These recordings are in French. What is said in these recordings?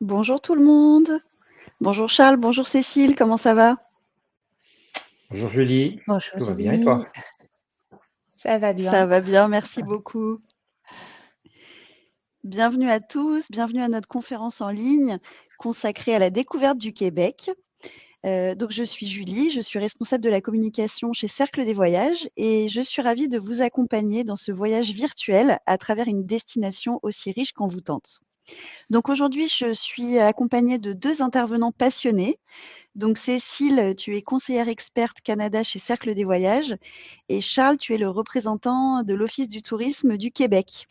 Bonjour tout le monde. Bonjour Charles, bonjour Cécile, comment ça va? Bonjour Julie, Bonjour tout va bien et toi? Julie, ça va Ça bien? va bien, merci beaucoup. Bienvenue à tous, bienvenue à notre conférence en ligne consacrée à la découverte du Québec. Donc je suis Julie, je suis responsable de la communication chez Cercle des Voyages et je suis ravie de vous accompagner dans ce voyage virtuel à travers une destination aussi riche qu'envoûtante. Donc aujourd'hui, je suis accompagnée de 2 intervenants passionnés. Donc Cécile, tu es conseillère experte Canada chez Cercle des Voyages et Charles, tu es le représentant de l'Office du tourisme du Québec.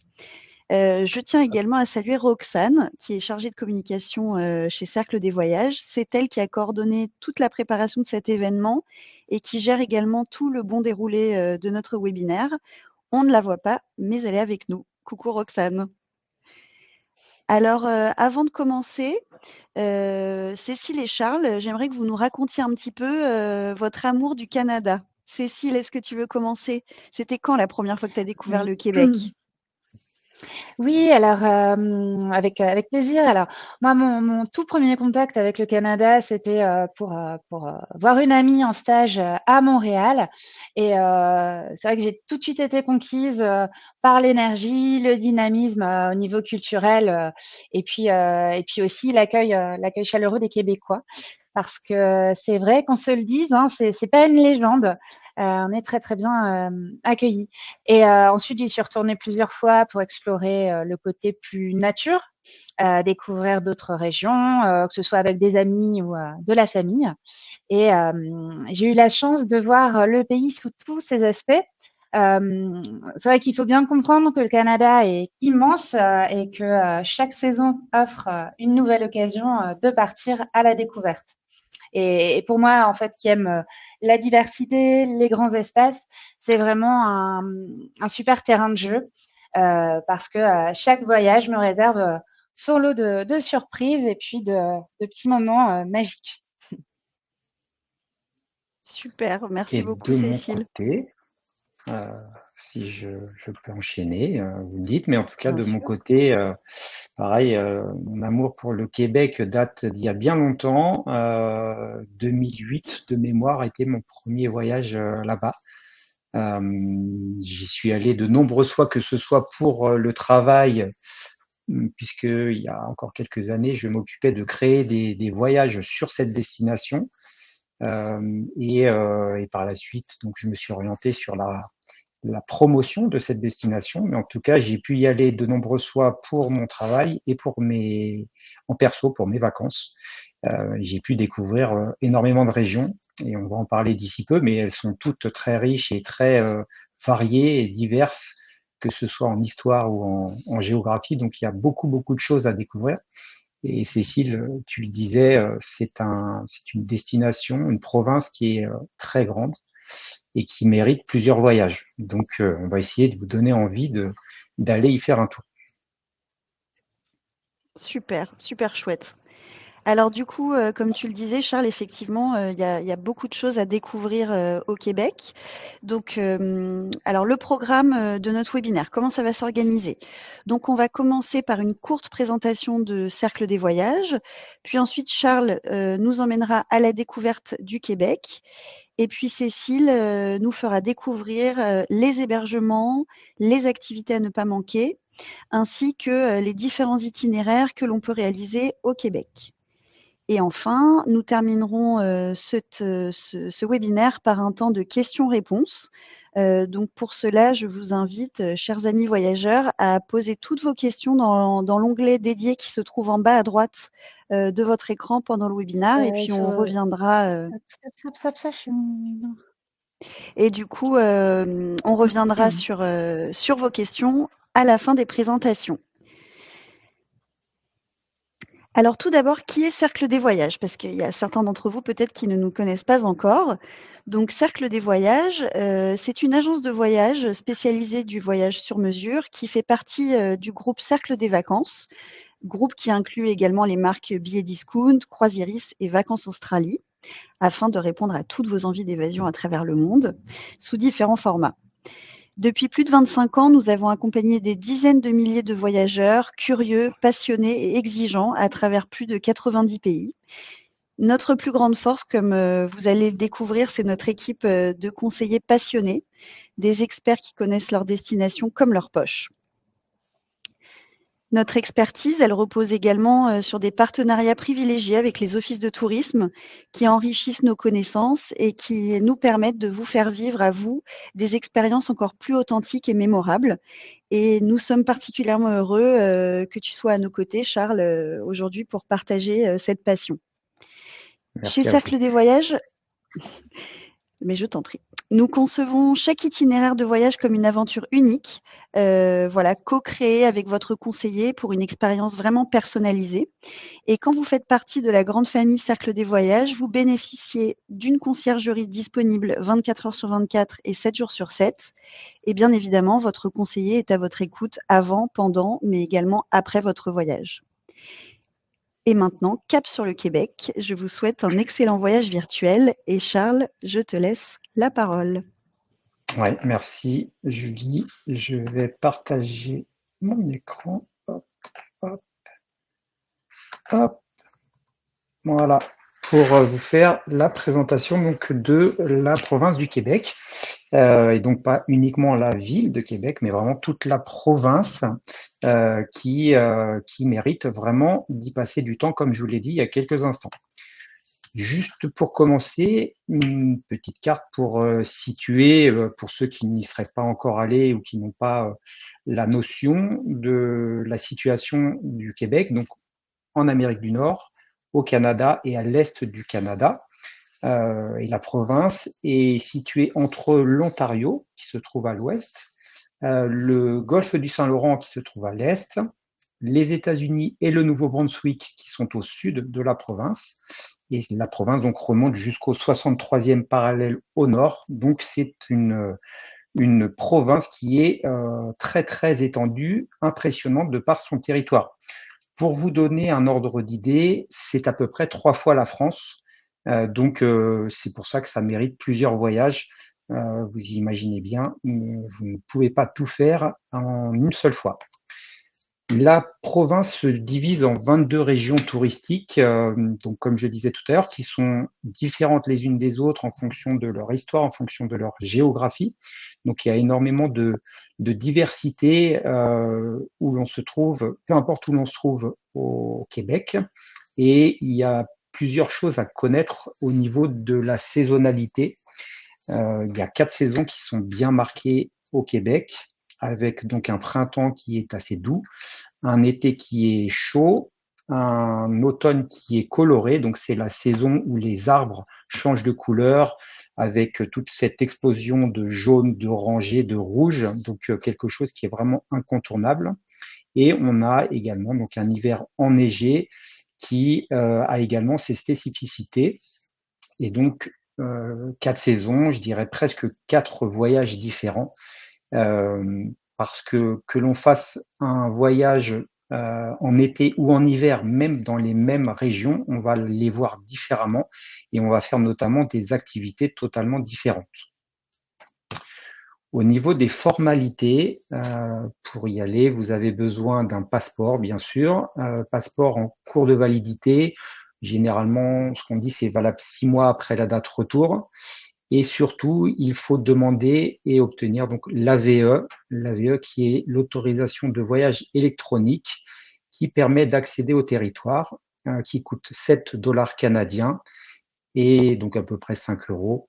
Je tiens également à saluer Roxane, qui est chargée de communication, chez Cercle des Voyages. C'est elle qui a coordonné toute la préparation de cet événement et qui gère également tout le bon déroulé, de notre webinaire. On ne la voit pas, mais elle est avec nous. Coucou Roxane. Alors, avant de commencer, Cécile et Charles, j'aimerais que vous nous racontiez un petit peu, votre amour du Canada. Cécile, est-ce que tu veux commencer? C'était quand la première fois que tu as découvert Oui. le Québec? Oui, alors avec plaisir. Alors moi, mon tout premier contact avec le Canada, c'était pour voir une amie en stage à Montréal. Et c'est vrai que j'ai tout de suite été conquise par l'énergie, le dynamisme au niveau culturel, et puis aussi l'accueil chaleureux des Québécois. Parce que c'est vrai qu'on se le dise, hein, c'est pas une légende. On est très très bien accueillis. Et ensuite, j'y suis retournée plusieurs fois pour explorer le côté plus nature, découvrir d'autres régions, que ce soit avec des amis ou de la famille. Et j'ai eu la chance de voir le pays sous tous ses aspects. C'est vrai qu'il faut bien comprendre que le Canada est immense et que chaque saison offre une nouvelle occasion de partir à la découverte. Et pour moi, en fait, qui aime la diversité, les grands espaces, c'est vraiment un super terrain de jeu parce que chaque voyage me réserve son lot de surprises et puis de petits moments magiques. Super, merci Et beaucoup de mon Cécile. côté, euh, si je peux enchaîner, vous me dites, mais en tout cas Bien de mon sûr. côté, pareil, mon amour pour le Québec date d'il y a bien longtemps. 2008 de mémoire était mon premier voyage là-bas. J'y suis allé de nombreuses fois, que ce soit pour le travail, puisqu'il y a encore quelques années, je m'occupais de créer des voyages sur cette destination. Et par la suite, donc, je me suis orienté sur la promotion de cette destination. Mais en tout cas, j'ai pu y aller de nombreuses fois pour mon travail et en perso, pour mes vacances. J'ai pu découvrir énormément de régions et on va en parler d'ici peu, mais elles sont toutes très riches et très variées et diverses, que ce soit en histoire ou en géographie. Donc, il y a beaucoup, beaucoup de choses à découvrir. Et Cécile, tu le disais, c'est une destination, une province qui est très grande et qui mérite plusieurs voyages. Donc, on va essayer de vous donner envie d'aller y faire un tour. Super, super chouette. Alors du coup, comme tu le disais Charles, effectivement, il y a beaucoup de choses à découvrir, au Québec. Donc, alors le programme, de notre webinaire, comment ça va s'organiser? Donc on va commencer par une courte présentation de Cercle des Voyages, puis ensuite Charles, nous emmènera à la découverte du Québec et puis Cécile, nous fera découvrir, les hébergements, les activités à ne pas manquer, ainsi que, les différents itinéraires que l'on peut réaliser au Québec. Et enfin, nous terminerons ce webinaire par un temps de questions-réponses. Donc pour cela, je vous invite, chers amis voyageurs, à poser toutes vos questions dans l'onglet dédié qui se trouve en bas à droite de votre écran pendant le webinaire. Et Il puis on faut... reviendra. Et du coup, on reviendra sur vos questions à la fin des présentations. Alors tout d'abord, qui est Cercle des Voyages? Parce qu'il y a certains d'entre vous peut-être qui ne nous connaissent pas encore. Donc Cercle des Voyages, c'est une agence de voyage spécialisée du voyage sur mesure qui fait partie, du groupe Cercle des Vacances, groupe qui inclut également les marques Billets Discount, Croisiéris et Vacances Australie, afin de répondre à toutes vos envies d'évasion à travers le monde, sous différents formats. Depuis plus de 25 ans, nous avons accompagné des dizaines de milliers de voyageurs curieux, passionnés et exigeants à travers plus de 90 pays. Notre plus grande force, comme vous allez le découvrir, c'est notre équipe de conseillers passionnés, des experts qui connaissent leur destination comme leur poche. Notre expertise, elle repose également sur des partenariats privilégiés avec les offices de tourisme qui enrichissent nos connaissances et qui nous permettent de vous faire vivre à vous des expériences encore plus authentiques et mémorables. Et nous sommes particulièrement heureux que tu sois à nos côtés, Charles, aujourd'hui pour partager cette passion. Chez Merci à vous. Cercle des Voyages, mais je t'en prie. Nous concevons chaque itinéraire de voyage comme une aventure unique, voilà, co-créée avec votre conseiller pour une expérience vraiment personnalisée. Et quand vous faites partie de la grande famille Cercle des Voyages, vous bénéficiez d'une conciergerie disponible 24 heures sur 24 et 7 jours sur 7. Et bien évidemment, votre conseiller est à votre écoute avant, pendant, mais également après votre voyage. Et maintenant, cap sur le Québec. Je vous souhaite un excellent voyage virtuel et Charles, je te laisse la parole. Oui, merci Julie. Je vais partager mon écran. Hop, hop, hop. Voilà, pour vous faire la présentation donc, de la province du Québec. Et donc pas uniquement la ville de Québec, mais vraiment toute la province qui mérite vraiment d'y passer du temps, comme je vous l'ai dit il y a quelques instants. Juste pour commencer, une petite carte pour situer, pour ceux qui n'y seraient pas encore allés ou qui n'ont pas la notion de la situation du Québec, donc en Amérique du Nord, au Canada et à l'est du Canada. Et la province est située entre l'Ontario, qui se trouve à l'ouest, le golfe du Saint-Laurent, qui se trouve à l'est, les États-Unis et le Nouveau-Brunswick, qui sont au sud de la province. Et la province donc remonte jusqu'au 63e parallèle au nord. Donc c'est une province qui est très très étendue, impressionnante de par son territoire. Pour vous donner un ordre d'idée, c'est à peu près 3 fois la France. Donc, c'est pour ça que ça mérite plusieurs voyages. Vous imaginez bien, vous ne pouvez pas tout faire en une seule fois. La province se divise en 22 régions touristiques, donc comme je disais tout à l'heure, qui sont différentes les unes des autres en fonction de leur histoire, en fonction de leur géographie. Donc il y a énormément de diversité où l'on se trouve, peu importe où l'on se trouve au Québec. Et il y a plusieurs choses à connaître au niveau de la saisonnalité. Il y a 4 saisons qui sont bien marquées au Québec, avec donc un printemps qui est assez doux, un été qui est chaud, un automne qui est coloré, donc c'est la saison où les arbres changent de couleur avec toute cette explosion de jaune, d'orangé, de rouge, donc quelque chose qui est vraiment incontournable. Et on a également donc un hiver enneigé qui a également ses spécificités. Et donc 4 saisons, je dirais presque 4 voyages différents. Parce que l'on fasse un voyage en été ou en hiver, même dans les mêmes régions, on va les voir différemment et on va faire notamment des activités totalement différentes. Au niveau des formalités, pour y aller, vous avez besoin d'un passeport, bien sûr, passeport en cours de validité. Généralement, ce qu'on dit, c'est valable 6 mois après la date retour. Et surtout, il faut demander et obtenir donc l'AVE qui est l'autorisation de voyage électronique qui permet d'accéder au territoire, qui coûte 7 dollars canadiens et donc à peu près 5 euros,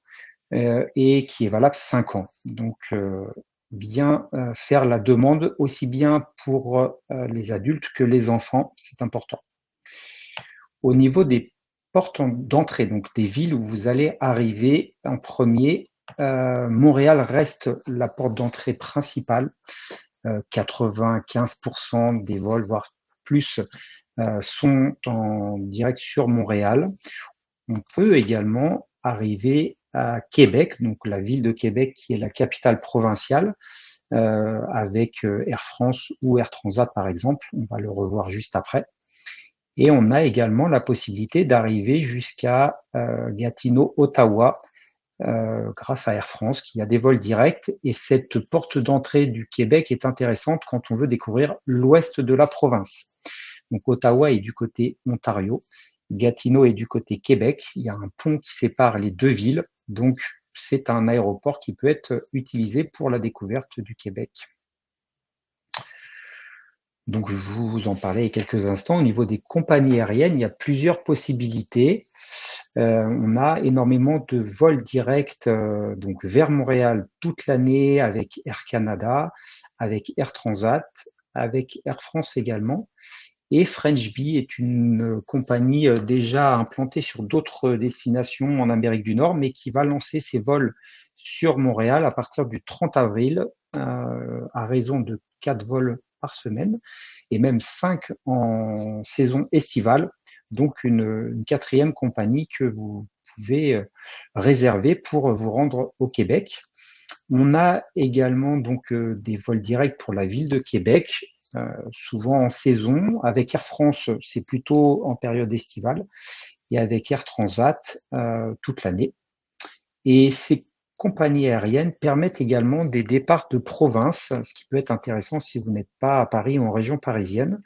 et qui est valable 5 ans. Donc, bien faire la demande aussi bien pour les adultes que les enfants, c'est important. Au niveau des portes d'entrée, donc des villes où vous allez arriver en premier, Montréal reste la porte d'entrée principale. 95% des vols, voire plus, sont en direct sur Montréal. On peut également arriver à Québec, donc la ville de Québec qui est la capitale provinciale, avec Air France ou Air Transat par exemple. On va le revoir juste après. Et on a également la possibilité d'arriver jusqu'à Gatineau, Ottawa, grâce à Air France, qui a des vols directs. Et cette porte d'entrée du Québec est intéressante quand on veut découvrir l'ouest de la province. Donc Ottawa est du côté Ontario, Gatineau est du côté Québec. Il y a un pont qui sépare les deux villes, donc c'est un aéroport qui peut être utilisé pour la découverte du Québec. Donc, je vous en parlais il y a quelques instants. Au niveau des compagnies aériennes, il y a plusieurs possibilités. On a énormément de vols directs donc vers Montréal toute l'année avec Air Canada, avec Air Transat, avec Air France également. Et French Bee est une compagnie déjà implantée sur d'autres destinations en Amérique du Nord, mais qui va lancer ses vols sur Montréal à partir du 30 avril, à raison de 4 vols par semaine, et même 5 en saison estivale. Donc une quatrième compagnie que vous pouvez réserver pour vous rendre au Québec. On a également donc des vols directs pour la ville de Québec, souvent en saison. Avec Air France, c'est plutôt en période estivale, et avec Air Transat toute l'année. Et ces compagnies aériennes permettent également des départs de province, ce qui peut être intéressant si vous n'êtes pas à Paris ou en région parisienne.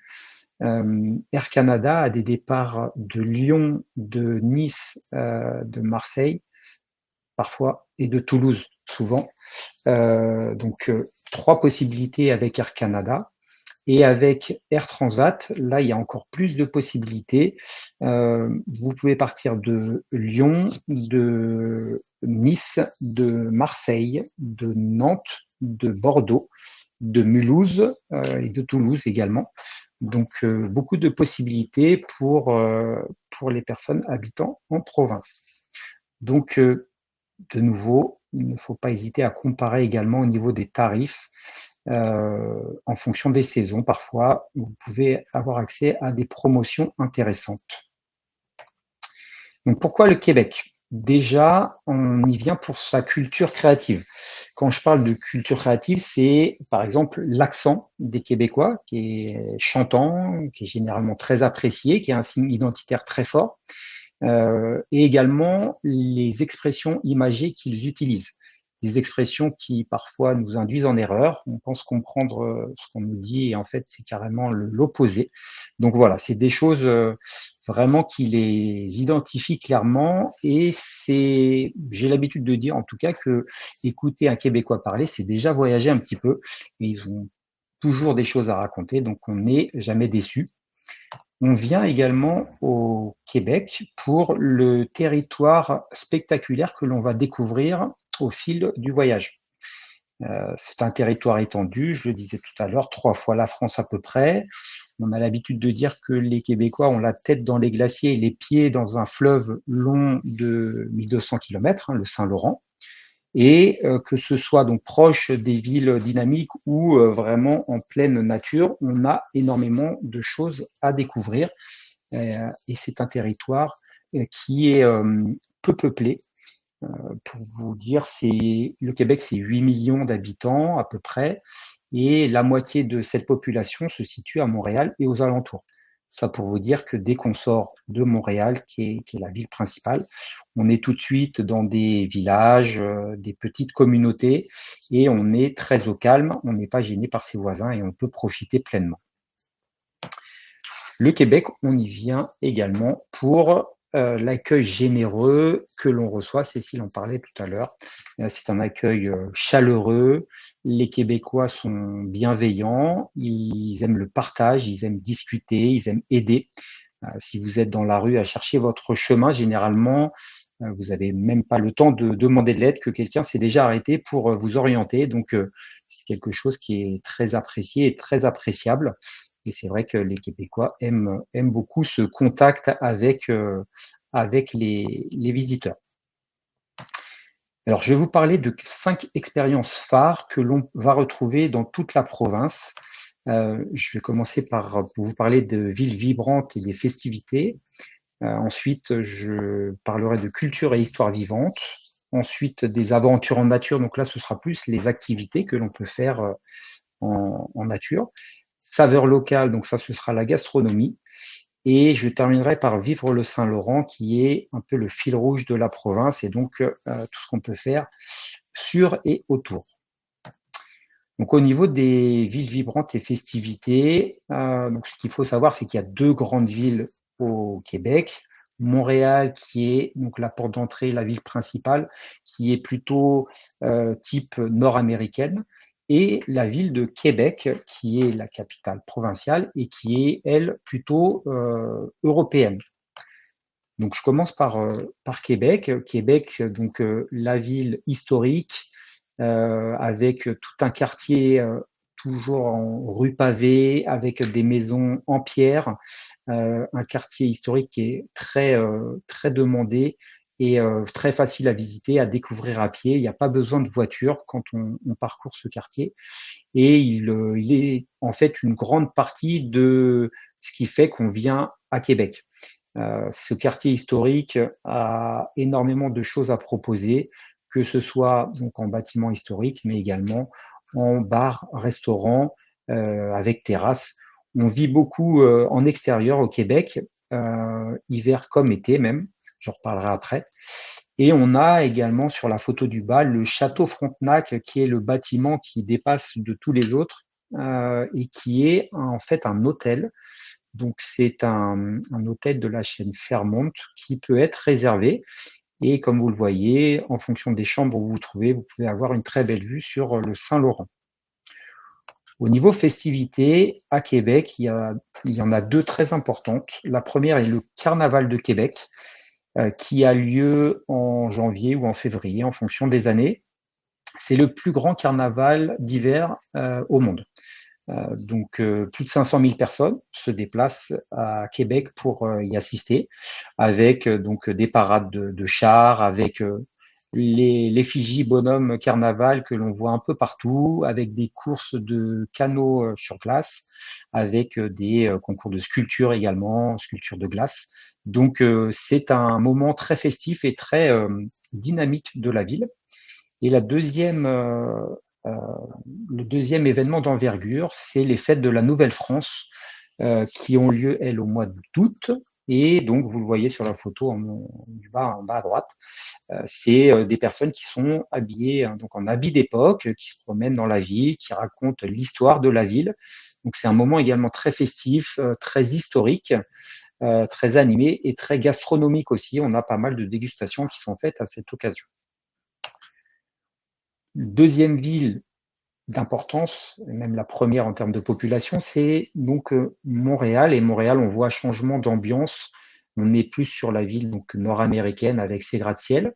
Air Canada a des départs de Lyon, de Nice, de Marseille, parfois, et de Toulouse, souvent. Donc, 3 possibilités avec Air Canada. Et avec Air Transat, là, il y a encore plus de possibilités. Vous pouvez partir de Lyon, de Nice, de Marseille, de Nantes, de Bordeaux, de Mulhouse et de Toulouse également. Donc, beaucoup de possibilités pour les personnes habitant en province. Donc, de nouveau, il ne faut pas hésiter à comparer également au niveau des tarifs. En fonction des saisons, parfois, vous pouvez avoir accès à des promotions intéressantes. Donc, pourquoi le Québec? Déjà, on y vient pour sa culture créative. Quand je parle de culture créative, c'est par exemple l'accent des Québécois, qui est chantant, qui est généralement très apprécié, qui est un signe identitaire très fort, et également les expressions imagées qu'ils utilisent. Des expressions qui parfois nous induisent en erreur. On pense comprendre ce qu'on nous dit et en fait c'est carrément l'opposé. Donc voilà, c'est des choses vraiment qui les identifient clairement et j'ai l'habitude de dire en tout cas que écouter un Québécois parler, c'est déjà voyager un petit peu et ils ont toujours des choses à raconter, donc on n'est jamais déçu. On vient également au Québec pour le territoire spectaculaire que l'on va découvrir au fil du voyage. C'est un territoire étendu, je le disais tout à l'heure, 3 fois la France à peu près. On a l'habitude de dire que les Québécois ont la tête dans les glaciers et les pieds dans un fleuve long de 1200 km, le Saint-Laurent. Et que ce soit donc proche des villes dynamiques ou vraiment en pleine nature, on a énormément de choses à découvrir. Et c'est un territoire qui est peu peuplé. Pour vous dire, le Québec, c'est 8 millions d'habitants à peu près, et la moitié de cette population se situe à Montréal et aux alentours. Ça pour vous dire que dès qu'on sort de Montréal, qui est la ville principale, on est tout de suite dans des villages, des petites communautés, et on est très au calme, on n'est pas gêné par ses voisins et on peut profiter pleinement. Le Québec, on y vient également pour l'accueil généreux que l'on reçoit. Cécile en parlait tout à l'heure. C'est un accueil chaleureux. Les Québécois sont bienveillants. Ils aiment le partage, ils aiment discuter, ils aiment aider. Si vous êtes dans la rue à chercher votre chemin, généralement, vous n'avez même pas le temps de demander de l'aide, que quelqu'un s'est déjà arrêté pour vous orienter. Donc, c'est quelque chose qui est très apprécié et très appréciable. Et c'est vrai que les Québécois aiment beaucoup ce contact avec les visiteurs. Alors, je vais vous parler de 5 expériences phares que l'on va retrouver dans toute la province. Je vais commencer par vous parler de villes vibrantes et des festivités. Ensuite, je parlerai de culture et histoire vivante. Ensuite, des aventures en nature. Donc là, ce sera plus les activités que l'on peut faire en nature. Saveurs locales, donc ça, ce sera la gastronomie. Et je terminerai par Vivre-le-Saint-Laurent, qui est un peu le fil rouge de la province et donc tout ce qu'on peut faire sur et autour. Donc au niveau des villes vibrantes et festivités, donc ce qu'il faut savoir, c'est qu'il y a 2 grandes villes au Québec. Montréal, qui est donc la porte d'entrée, la ville principale, qui est plutôt type nord-américaine, et la ville de Québec, qui est la capitale provinciale et qui est, elle, plutôt européenne. Donc je commence par Québec. Québec, donc la ville historique, avec tout un quartier toujours en rue pavée, avec des maisons en pierre, un quartier historique qui est très demandé et très facile à visiter, à découvrir à pied. Il n'y a pas besoin de voiture quand on parcourt ce quartier. Et il est en fait une grande partie de ce qui fait qu'on vient à Québec. Ce quartier historique a énormément de choses à proposer, que ce soit donc en bâtiment historique, mais également en bar, restaurant, avec terrasse. On vit beaucoup en extérieur au Québec, hiver comme été même, j'en reparlerai après. Et on a également sur la photo du bas le château Frontenac, qui est le bâtiment qui dépasse de tous les autres et qui est en fait un hôtel. Donc c'est un hôtel de la chaîne Fairmont qui peut être réservé. Et comme vous le voyez, en fonction des chambres où vous vous trouvez, vous pouvez avoir une très belle vue sur le Saint-Laurent. Au niveau festivités, à Québec, il y en a 2 très importantes. La première est le Carnaval de Québec, qui a lieu en janvier ou en février, en fonction des années. C'est le plus grand carnaval d'hiver au monde. Donc, plus de 500 000 personnes se déplacent à Québec pour y assister, avec donc des parades de chars, avec l'effigie bonhomme carnaval que l'on voit un peu partout, avec des courses de canots sur glace, avec des concours de sculpture également, sculpture de glace. Donc, c'est un moment très festif et très dynamique de la ville. Et euh, le deuxième événement d'envergure, c'est les fêtes de la Nouvelle-France qui ont lieu, elles, au mois d'août. Et donc, vous le voyez sur la photo en bas à droite, c'est des personnes qui sont habillées donc en habits d'époque, qui se promènent dans la ville, qui racontent l'histoire de la ville. Donc, c'est un moment également très festif, très historique, très animé et très gastronomique aussi. On a pas mal de dégustations qui sont faites à cette occasion. Deuxième ville d'importance, même la première en termes de population, c'est donc Montréal. Et Montréal, on voit un changement d'ambiance. On est plus sur la ville donc nord-américaine avec ses gratte-ciel.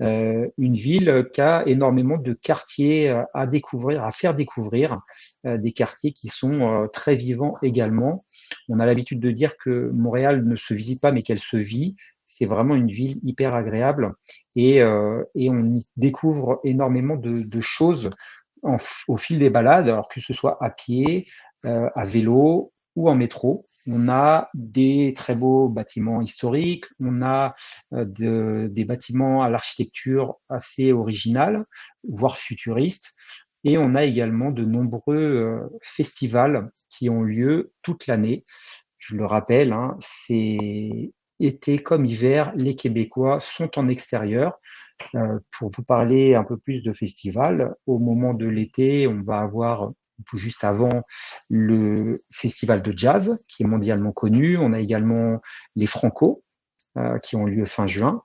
Une ville qui a énormément de quartiers à découvrir, à faire découvrir, des quartiers qui sont très vivants également. On a l'habitude de dire que Montréal ne se visite pas, mais qu'elle se vit. C'est vraiment une ville hyper agréable et on y découvre énormément de choses au fil des balades, alors que ce soit à pied, à vélo ou en métro. On a des très beaux bâtiments historiques, on a des bâtiments à l'architecture assez originale, voire futuriste, et on a également de nombreux festivals qui ont lieu toute l'année. Je le rappelle, hein, c'est été comme hiver, les Québécois sont en extérieur. Pour vous parler un peu plus de festival, au moment de l'été, on va avoir juste avant le festival de jazz qui est mondialement connu. On a également les Franco qui ont lieu fin juin.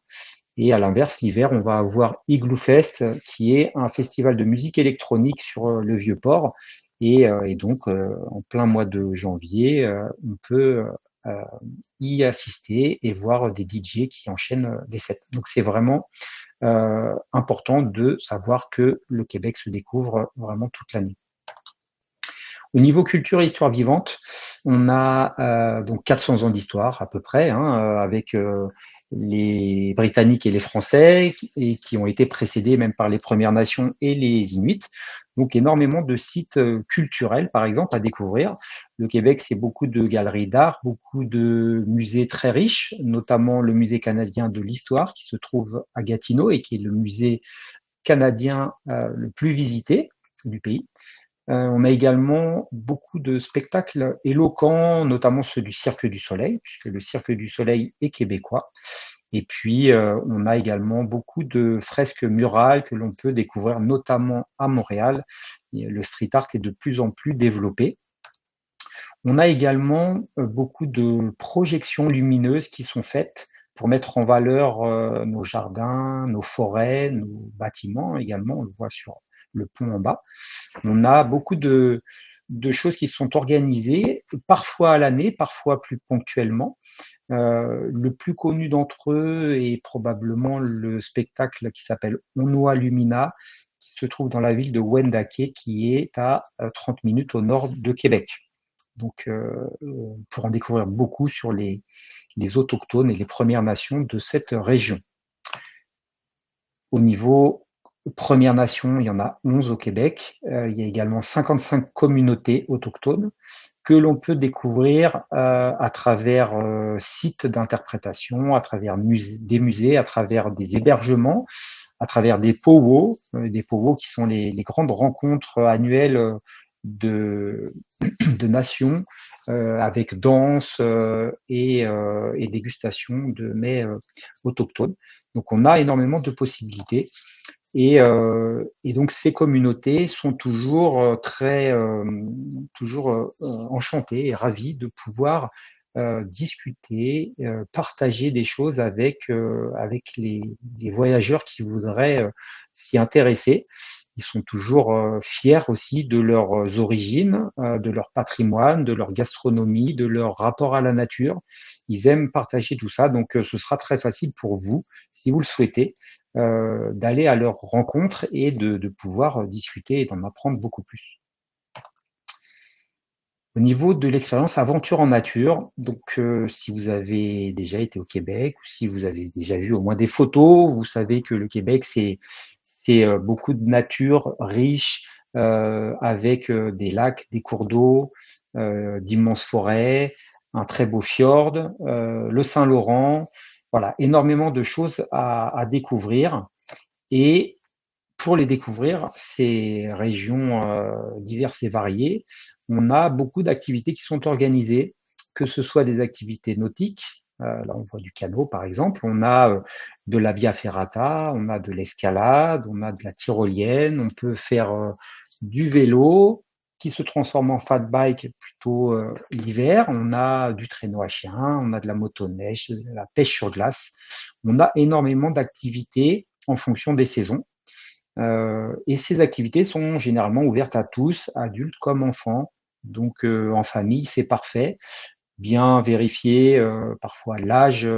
Et à l'inverse, l'hiver, on va avoir Igloo Fest qui est un festival de musique électronique sur le Vieux-Port. Et donc, en plein mois de janvier, on peut y assister et voir des DJ qui enchaînent des sets. Donc, c'est vraiment important de savoir que le Québec se découvre vraiment toute l'année. Au niveau culture et histoire vivante, on a donc 400 ans d'histoire à peu près, hein, avec les Britanniques et les Français, et qui ont été précédés même par les Premières Nations et les Inuits. Donc énormément de sites culturels, par exemple, à découvrir. Le Québec, c'est beaucoup de galeries d'art, beaucoup de musées très riches, notamment le musée canadien de l'histoire qui se trouve à Gatineau et qui est le musée canadien le plus visité du pays. On a également beaucoup de spectacles éloquents, notamment ceux du Cirque du Soleil, puisque le Cirque du Soleil est québécois. Et puis, on a également beaucoup de fresques murales que l'on peut découvrir, notamment à Montréal. Et le street art est de plus en plus développé. On a également beaucoup de projections lumineuses qui sont faites pour mettre en valeur nos jardins, nos forêts, nos bâtiments également. On le voit sur le pont en bas. On a beaucoup de choses qui sont organisées, parfois à l'année, parfois plus ponctuellement. Le plus connu d'entre eux est probablement le spectacle qui s'appelle Onua Lumina, qui se trouve dans la ville de Wendake, qui est à 30 minutes au nord de Québec. Donc, pour en découvrir beaucoup sur les autochtones et les Premières Nations de cette région. Au niveau Premières Nations, il y en a 11 au Québec. Il y a également 55 communautés autochtones que l'on peut découvrir à travers sites d'interprétation, à travers des musées, à travers des hébergements, à travers des powwows qui sont les grandes rencontres annuelles de nations avec danse et dégustation de mets autochtones. Donc on a énormément de possibilités. Et donc ces communautés sont toujours enchantées et ravies de pouvoir discuter, partager des choses avec les voyageurs qui voudraient s'y intéresser. Ils sont toujours fiers aussi de leurs origines, de leur patrimoine, de leur gastronomie, de leur rapport à la nature. Ils aiment partager tout ça, donc ce sera très facile pour vous, si vous le souhaitez, d'aller à leur rencontre et de pouvoir discuter et d'en apprendre beaucoup plus. Au niveau de l'expérience aventure en nature, donc si vous avez déjà été au Québec ou si vous avez déjà vu au moins des photos, vous savez que le Québec, c'est beaucoup de nature riche avec des lacs, des cours d'eau, d'immenses forêts, un très beau fjord, le Saint-Laurent, voilà, énormément de choses à découvrir. Et pour les découvrir, ces régions diverses et variées, on a beaucoup d'activités qui sont organisées, que ce soit des activités nautiques, là on voit du canot par exemple, on a de la via ferrata, on a de l'escalade, on a de la tyrolienne, on peut faire du vélo qui se transforme en fat bike plutôt l'hiver, on a du traîneau à chien, on a de la motoneige, de la pêche sur glace, on a énormément d'activités en fonction des saisons. Et ces activités sont généralement ouvertes à tous, adultes comme enfants. Donc en famille, c'est parfait. Bien vérifier parfois l'âge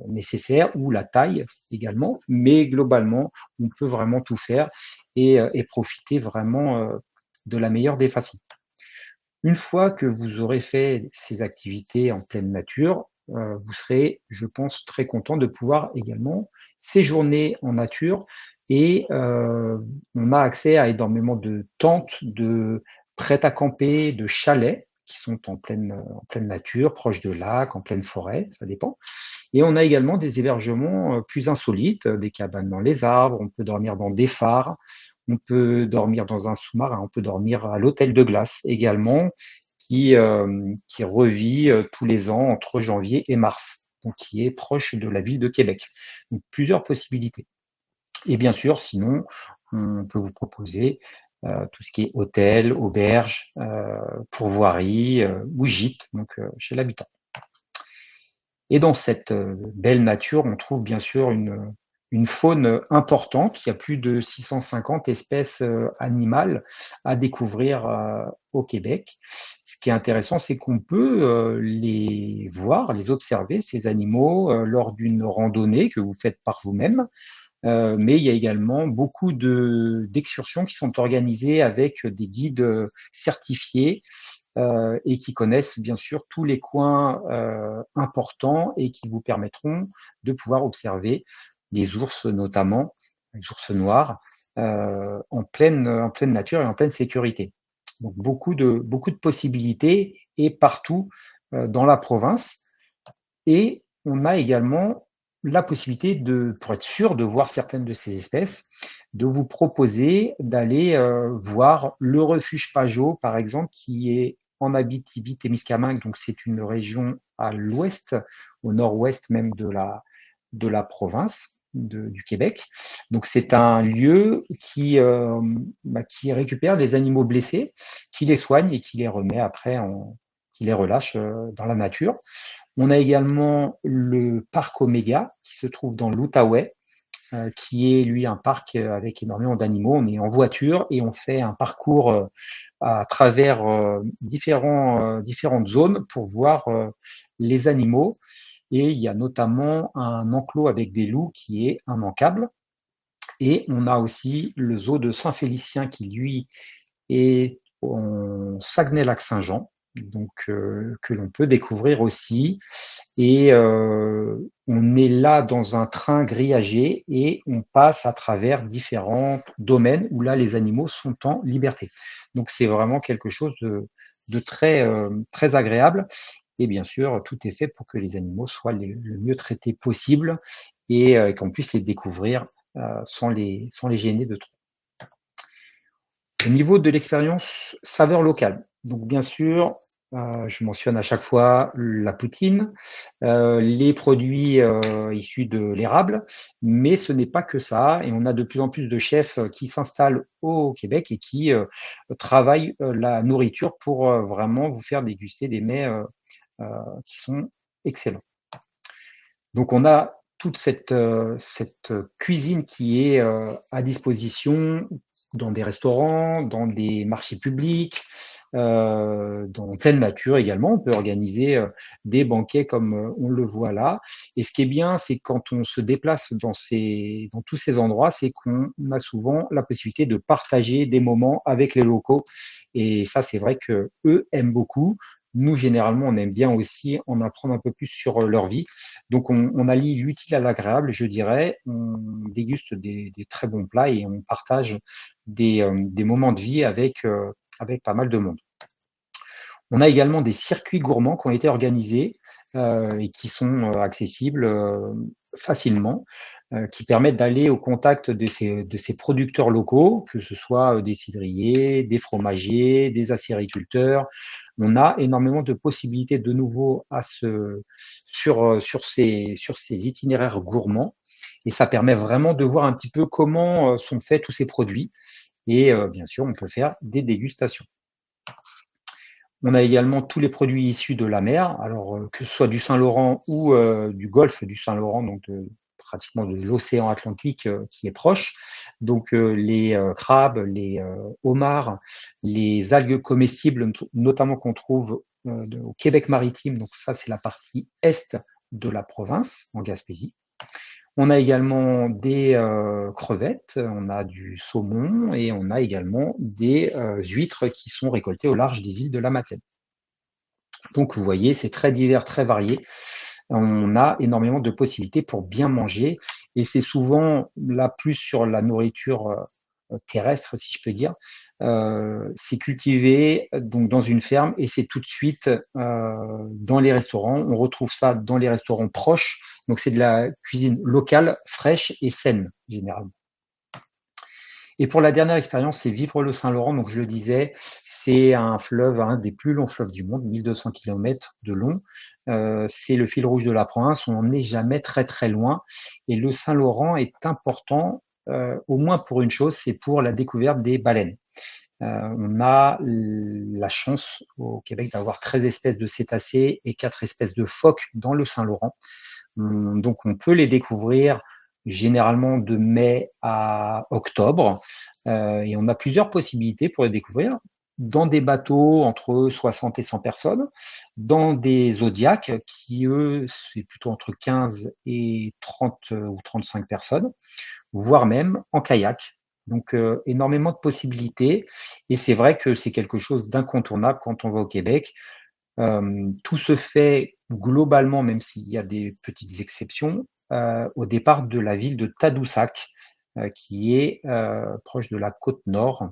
nécessaire ou la taille également, mais globalement, on peut vraiment tout faire et profiter vraiment de la meilleure des façons. Une fois que vous aurez fait ces activités en pleine nature, vous serez, je pense, très content de pouvoir également séjourner en nature et on a accès à énormément de tentes, de prêt à camper, de chalets qui sont en pleine nature, proches de lacs, en pleine forêt, ça dépend. Et on a également des hébergements plus insolites, des cabanes dans les arbres, on peut dormir dans des phares, on peut dormir dans un sous-marin, on peut dormir à l'hôtel de glace également, qui revit tous les ans entre janvier et mars, donc qui est proche de la ville de Québec. Donc plusieurs possibilités. Et bien sûr, sinon, on peut vous proposer tout ce qui est hôtel, auberge, pourvoirie ou gîte, donc chez l'habitant. Et dans cette belle nature, on trouve bien sûr une faune importante. Il y a plus de 650 espèces animales à découvrir au Québec. Ce qui est intéressant, c'est qu'on peut les voir, les observer, ces animaux, lors d'une randonnée que vous faites par vous-même. Mais il y a également beaucoup d'excursions qui sont organisées avec des guides certifiés et qui connaissent bien sûr tous les coins importants et qui vous permettront de pouvoir observer les ours notamment, les ours noirs, en pleine nature et en pleine sécurité. Donc beaucoup de possibilités et partout dans la province. Et on a également la possibilité pour être sûr de voir certaines de ces espèces, de vous proposer d'aller voir le refuge Pajot, par exemple, qui est en Abitibi-Témiscamingue, donc c'est une région à l'ouest, au nord-ouest même de la province du Québec. Donc c'est un lieu qui récupère des animaux blessés, qui les soigne et qui les remet après, qui les relâche dans la nature. On a également le parc Oméga qui se trouve dans l'Outaouais, qui est lui un parc avec énormément d'animaux. On est en voiture et on fait un parcours à travers différentes zones pour voir les animaux. Et il y a notamment un enclos avec des loups qui est immanquable. Et on a aussi le zoo de Saint-Félicien qui, lui, est en Saguenay-Lac-Saint-Jean, donc que l'on peut découvrir aussi. Et on est là dans un train grillagé et on passe à travers différents domaines où là les animaux sont en liberté. Donc c'est vraiment quelque chose de très agréable. Et bien sûr, tout est fait pour que les animaux soient le mieux traités possible et qu'on puisse les découvrir sans les gêner de trop. Au niveau de l'expérience saveur locale, donc bien sûr, je mentionne à chaque fois la poutine, les produits issus de l'érable, mais ce n'est pas que ça. Et on a de plus en plus de chefs qui s'installent au Québec et qui travaillent la nourriture pour vraiment vous faire déguster des mets qui sont excellents. Donc on a toute cette cuisine qui est à disposition dans des restaurants, dans des marchés publics, dans pleine nature également. On peut organiser des banquets comme on le voit là. Et ce qui est bien, c'est quand on se déplace dans tous ces endroits, c'est qu'on a souvent la possibilité de partager des moments avec les locaux. Et ça, c'est vrai que eux aiment beaucoup. Nous, généralement, on aime bien aussi en apprendre un peu plus sur leur vie. Donc, on allie l'utile à l'agréable, je dirais. On déguste des très bons plats et on partage des moments de vie avec pas mal de monde. On a également des circuits gourmands qui ont été organisés et qui sont accessibles facilement, qui permettent d'aller au contact de ces producteurs locaux, que ce soit des cidriers, des fromagers, des acériculteurs. On a énormément de possibilités de nouveau sur ces itinéraires gourmands et ça permet vraiment de voir un petit peu comment sont faits tous ces produits et bien sûr, on peut faire des dégustations. On a également tous les produits issus de la mer, alors que ce soit du Saint-Laurent ou du golfe du Saint-Laurent, donc pratiquement de l'océan Atlantique qui est proche. Donc les crabes, les homards, les algues comestibles, notamment qu'on trouve au Québec maritime, donc ça c'est la partie est de la province, en Gaspésie. On a également des crevettes, on a du saumon et on a également des huîtres qui sont récoltées au large des îles de la Madeleine. Donc vous voyez, c'est très divers, très varié. On a énormément de possibilités pour bien manger et c'est souvent là plus sur la nourriture terrestre, si je peux dire. C'est cultivé donc dans une ferme et c'est tout de suite dans les restaurants. On retrouve ça dans les restaurants proches. Donc c'est de la cuisine locale, fraîche et saine généralement. Et pour la dernière expérience, c'est vivre le Saint-Laurent. Donc je le disais, c'est un fleuve, un des plus longs fleuves du monde, 1200 km de long. C'est le fil rouge de la province. On n'en est jamais très très loin. Et le Saint-Laurent est important, au moins pour une chose, c'est pour la découverte des baleines. On a la chance au Québec d'avoir 13 espèces de cétacés et 4 espèces de phoques dans le Saint-Laurent. Donc on peut les découvrir généralement de mai à octobre et on a plusieurs possibilités pour les découvrir dans des bateaux entre 60 et 100 personnes, dans des zodiacs qui eux c'est plutôt entre 15 et 30 ou 35 personnes, voire même en kayak. Donc énormément de possibilités et c'est vrai que c'est quelque chose d'incontournable quand on va au Québec. Tout se fait globalement, même s'il y a des petites exceptions, au départ de la ville de Tadoussac, qui est proche de la côte nord.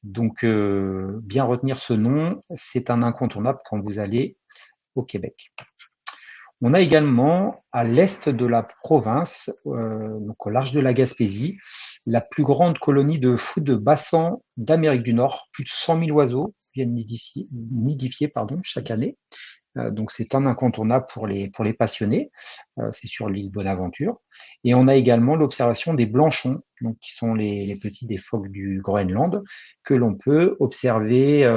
Donc bien retenir ce nom, c'est un incontournable quand vous allez au Québec. On a également à l'est de la province, donc au large de la Gaspésie, la plus grande colonie de fous de bassin d'Amérique du Nord. Plus de 100 000 oiseaux viennent nidifier chaque année. Donc c'est un incontournable pour les passionnés. C'est sur l'île Bonaventure. Et on a également l'observation des blanchons, donc qui sont les petits des phoques du Groenland, que l'on peut observer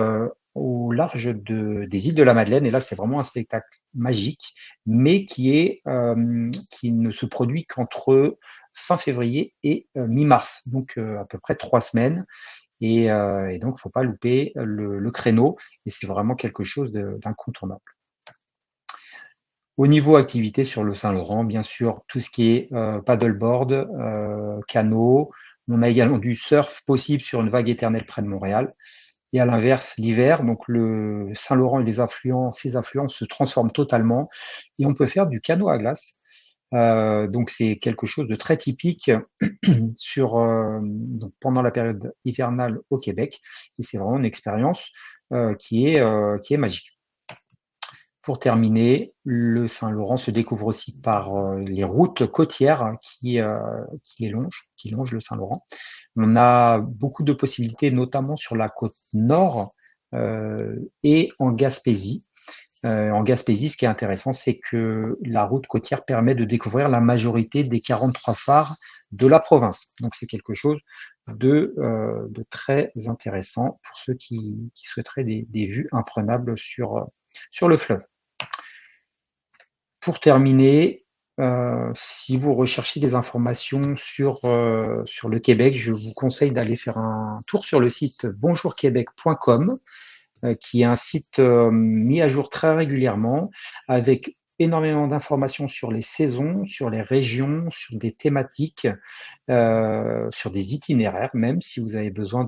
au large des îles de la Madeleine. Et là, c'est vraiment un spectacle magique, mais qui ne se produit qu'entre fin février et mi-mars, donc à peu près 3 semaines. Et donc, il ne faut pas louper le créneau. Et c'est vraiment quelque chose d'incontournable. Au niveau activité sur le Saint-Laurent, bien sûr, tout ce qui est paddleboard, canot. On a également du surf possible sur une vague éternelle près de Montréal. Et à l'inverse, l'hiver, donc le Saint-Laurent et ses affluents se transforment totalement et on peut faire du canot à glace. Donc c'est quelque chose de très typique donc pendant la période hivernale au Québec. Et c'est vraiment une expérience qui est magique. Pour terminer, le Saint-Laurent se découvre aussi par les routes côtières qui longent le Saint-Laurent. On a beaucoup de possibilités, notamment sur la côte nord et en Gaspésie. En Gaspésie, ce qui est intéressant, c'est que la route côtière permet de découvrir la majorité des 43 phares de la province. Donc c'est quelque chose de très intéressant pour ceux qui souhaiteraient des vues imprenables sur le fleuve. Pour terminer, si vous recherchez des informations sur le Québec, je vous conseille d'aller faire un tour sur le site bonjourquebec.com, qui est un site mis à jour très régulièrement, avec énormément d'informations sur les saisons, sur les régions, sur des thématiques, sur des itinéraires, même si vous avez besoin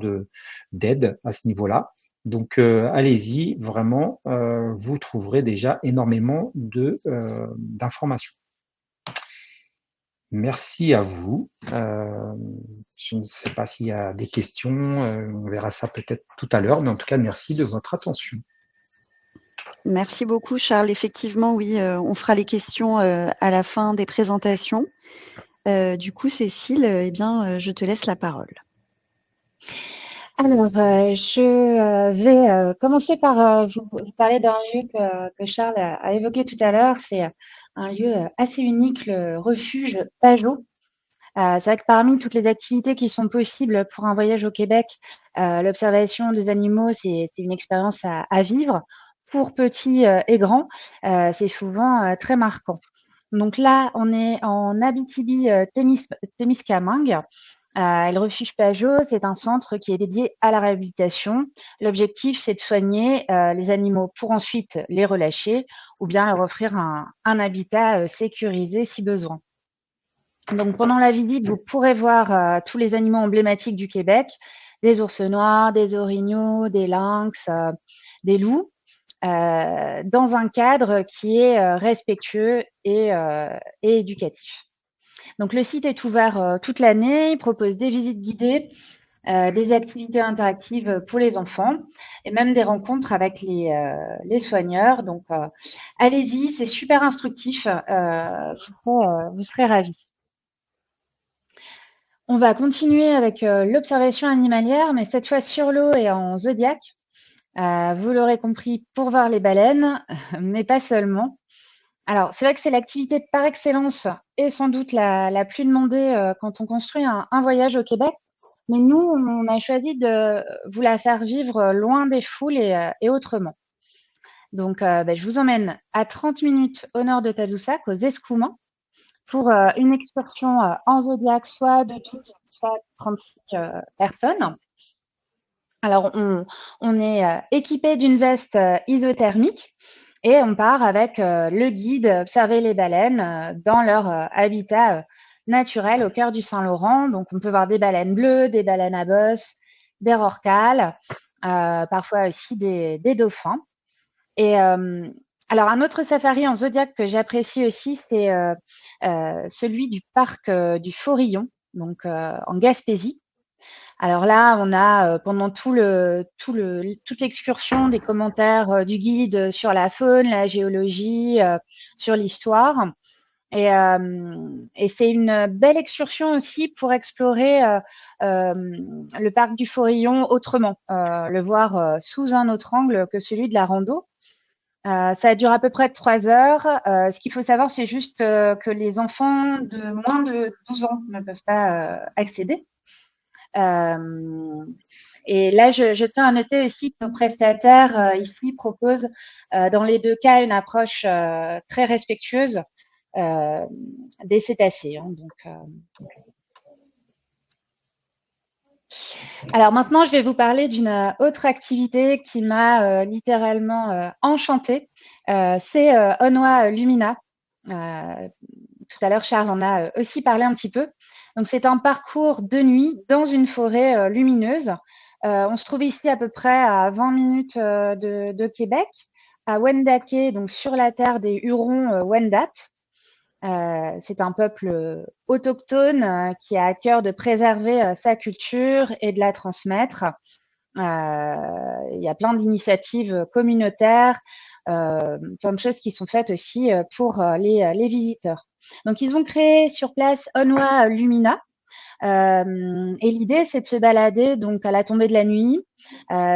d'aide à ce niveau-là. Donc allez-y, vraiment, vous trouverez déjà énormément d'informations. Merci à vous. Je ne sais pas s'il y a des questions, on verra ça peut-être tout à l'heure, mais en tout cas, merci de votre attention. Merci beaucoup, Charles. Effectivement, oui, on fera les questions à la fin des présentations. Du coup, Cécile, je te laisse la parole. Alors, je vais commencer par vous parler d'un lieu que Charles a évoqué tout à l'heure. C'est un lieu assez unique, le refuge Pajot. C'est vrai que parmi toutes les activités qui sont possibles pour un voyage au Québec, l'observation des animaux, c'est une expérience à vivre. Pour petits et grands, c'est souvent très marquant. Donc là, on est en Abitibi-Témiscamingue. Le refuge Pajot, c'est un centre qui est dédié à la réhabilitation. L'objectif, c'est de soigner les animaux pour ensuite les relâcher ou bien leur offrir un habitat sécurisé si besoin. Donc pendant la visite, vous pourrez voir tous les animaux emblématiques du Québec, des ours noirs, des orignaux, des lynx, des loups, dans un cadre qui est respectueux et éducatif. Donc le site est ouvert toute l'année, il propose des visites guidées, des activités interactives pour les enfants et même des rencontres avec les soigneurs. Donc allez-y, c'est super instructif, vous serez ravis. On va continuer avec l'observation animalière, mais cette fois sur l'eau et en zodiaque. Vous l'aurez compris, pour voir les baleines, mais pas seulement. Alors, c'est vrai que c'est l'activité par excellence et sans doute la plus demandée quand on construit un voyage au Québec. Mais nous, on a choisi de vous la faire vivre loin des foules et autrement. Donc, je vous emmène à 30 minutes au nord de Tadoussac, aux Escoumins, pour une excursion en zodiaque, soit de toutes, soit 36 personnes. Alors, on est équipé d'une veste isothermique et on part avec le guide observer les baleines dans leur habitat naturel au cœur du Saint-Laurent. Donc, on peut voir des baleines bleues, des baleines à bosse, des rorquals, parfois aussi des dauphins. Et alors, un autre safari en zodiaque que j'apprécie aussi, c'est celui du parc du Forillon, donc en Gaspésie. Alors là, on a pendant toute l'excursion des commentaires du guide sur la faune, la géologie, sur l'histoire. Et c'est une belle excursion aussi pour explorer le parc du Forillon autrement, le voir sous un autre angle que celui de la rando. Ça dure à peu près 3 heures. Ce qu'il faut savoir, c'est juste que les enfants de moins de 12 ans ne peuvent pas accéder. Et là, je tiens à noter aussi que nos prestataires ici proposent dans les 2 cas une approche très respectueuse des cétacés. Hein, Alors maintenant, je vais vous parler d'une autre activité qui m'a littéralement enchantée. C'est Onwa Lumina. Tout à l'heure, Charles en a aussi parlé un petit peu. Donc, c'est un parcours de nuit dans une forêt lumineuse. On se trouve ici à peu près à 20 minutes de Québec, à Wendake, donc sur la terre des Hurons Wendat. C'est un peuple autochtone qui a à cœur de préserver sa culture et de la transmettre. Il y a plein d'initiatives communautaires, plein de choses qui sont faites aussi pour les visiteurs. Donc, ils ont créé sur place Onwa Lumina. Et l'idée, c'est de se balader donc à la tombée de la nuit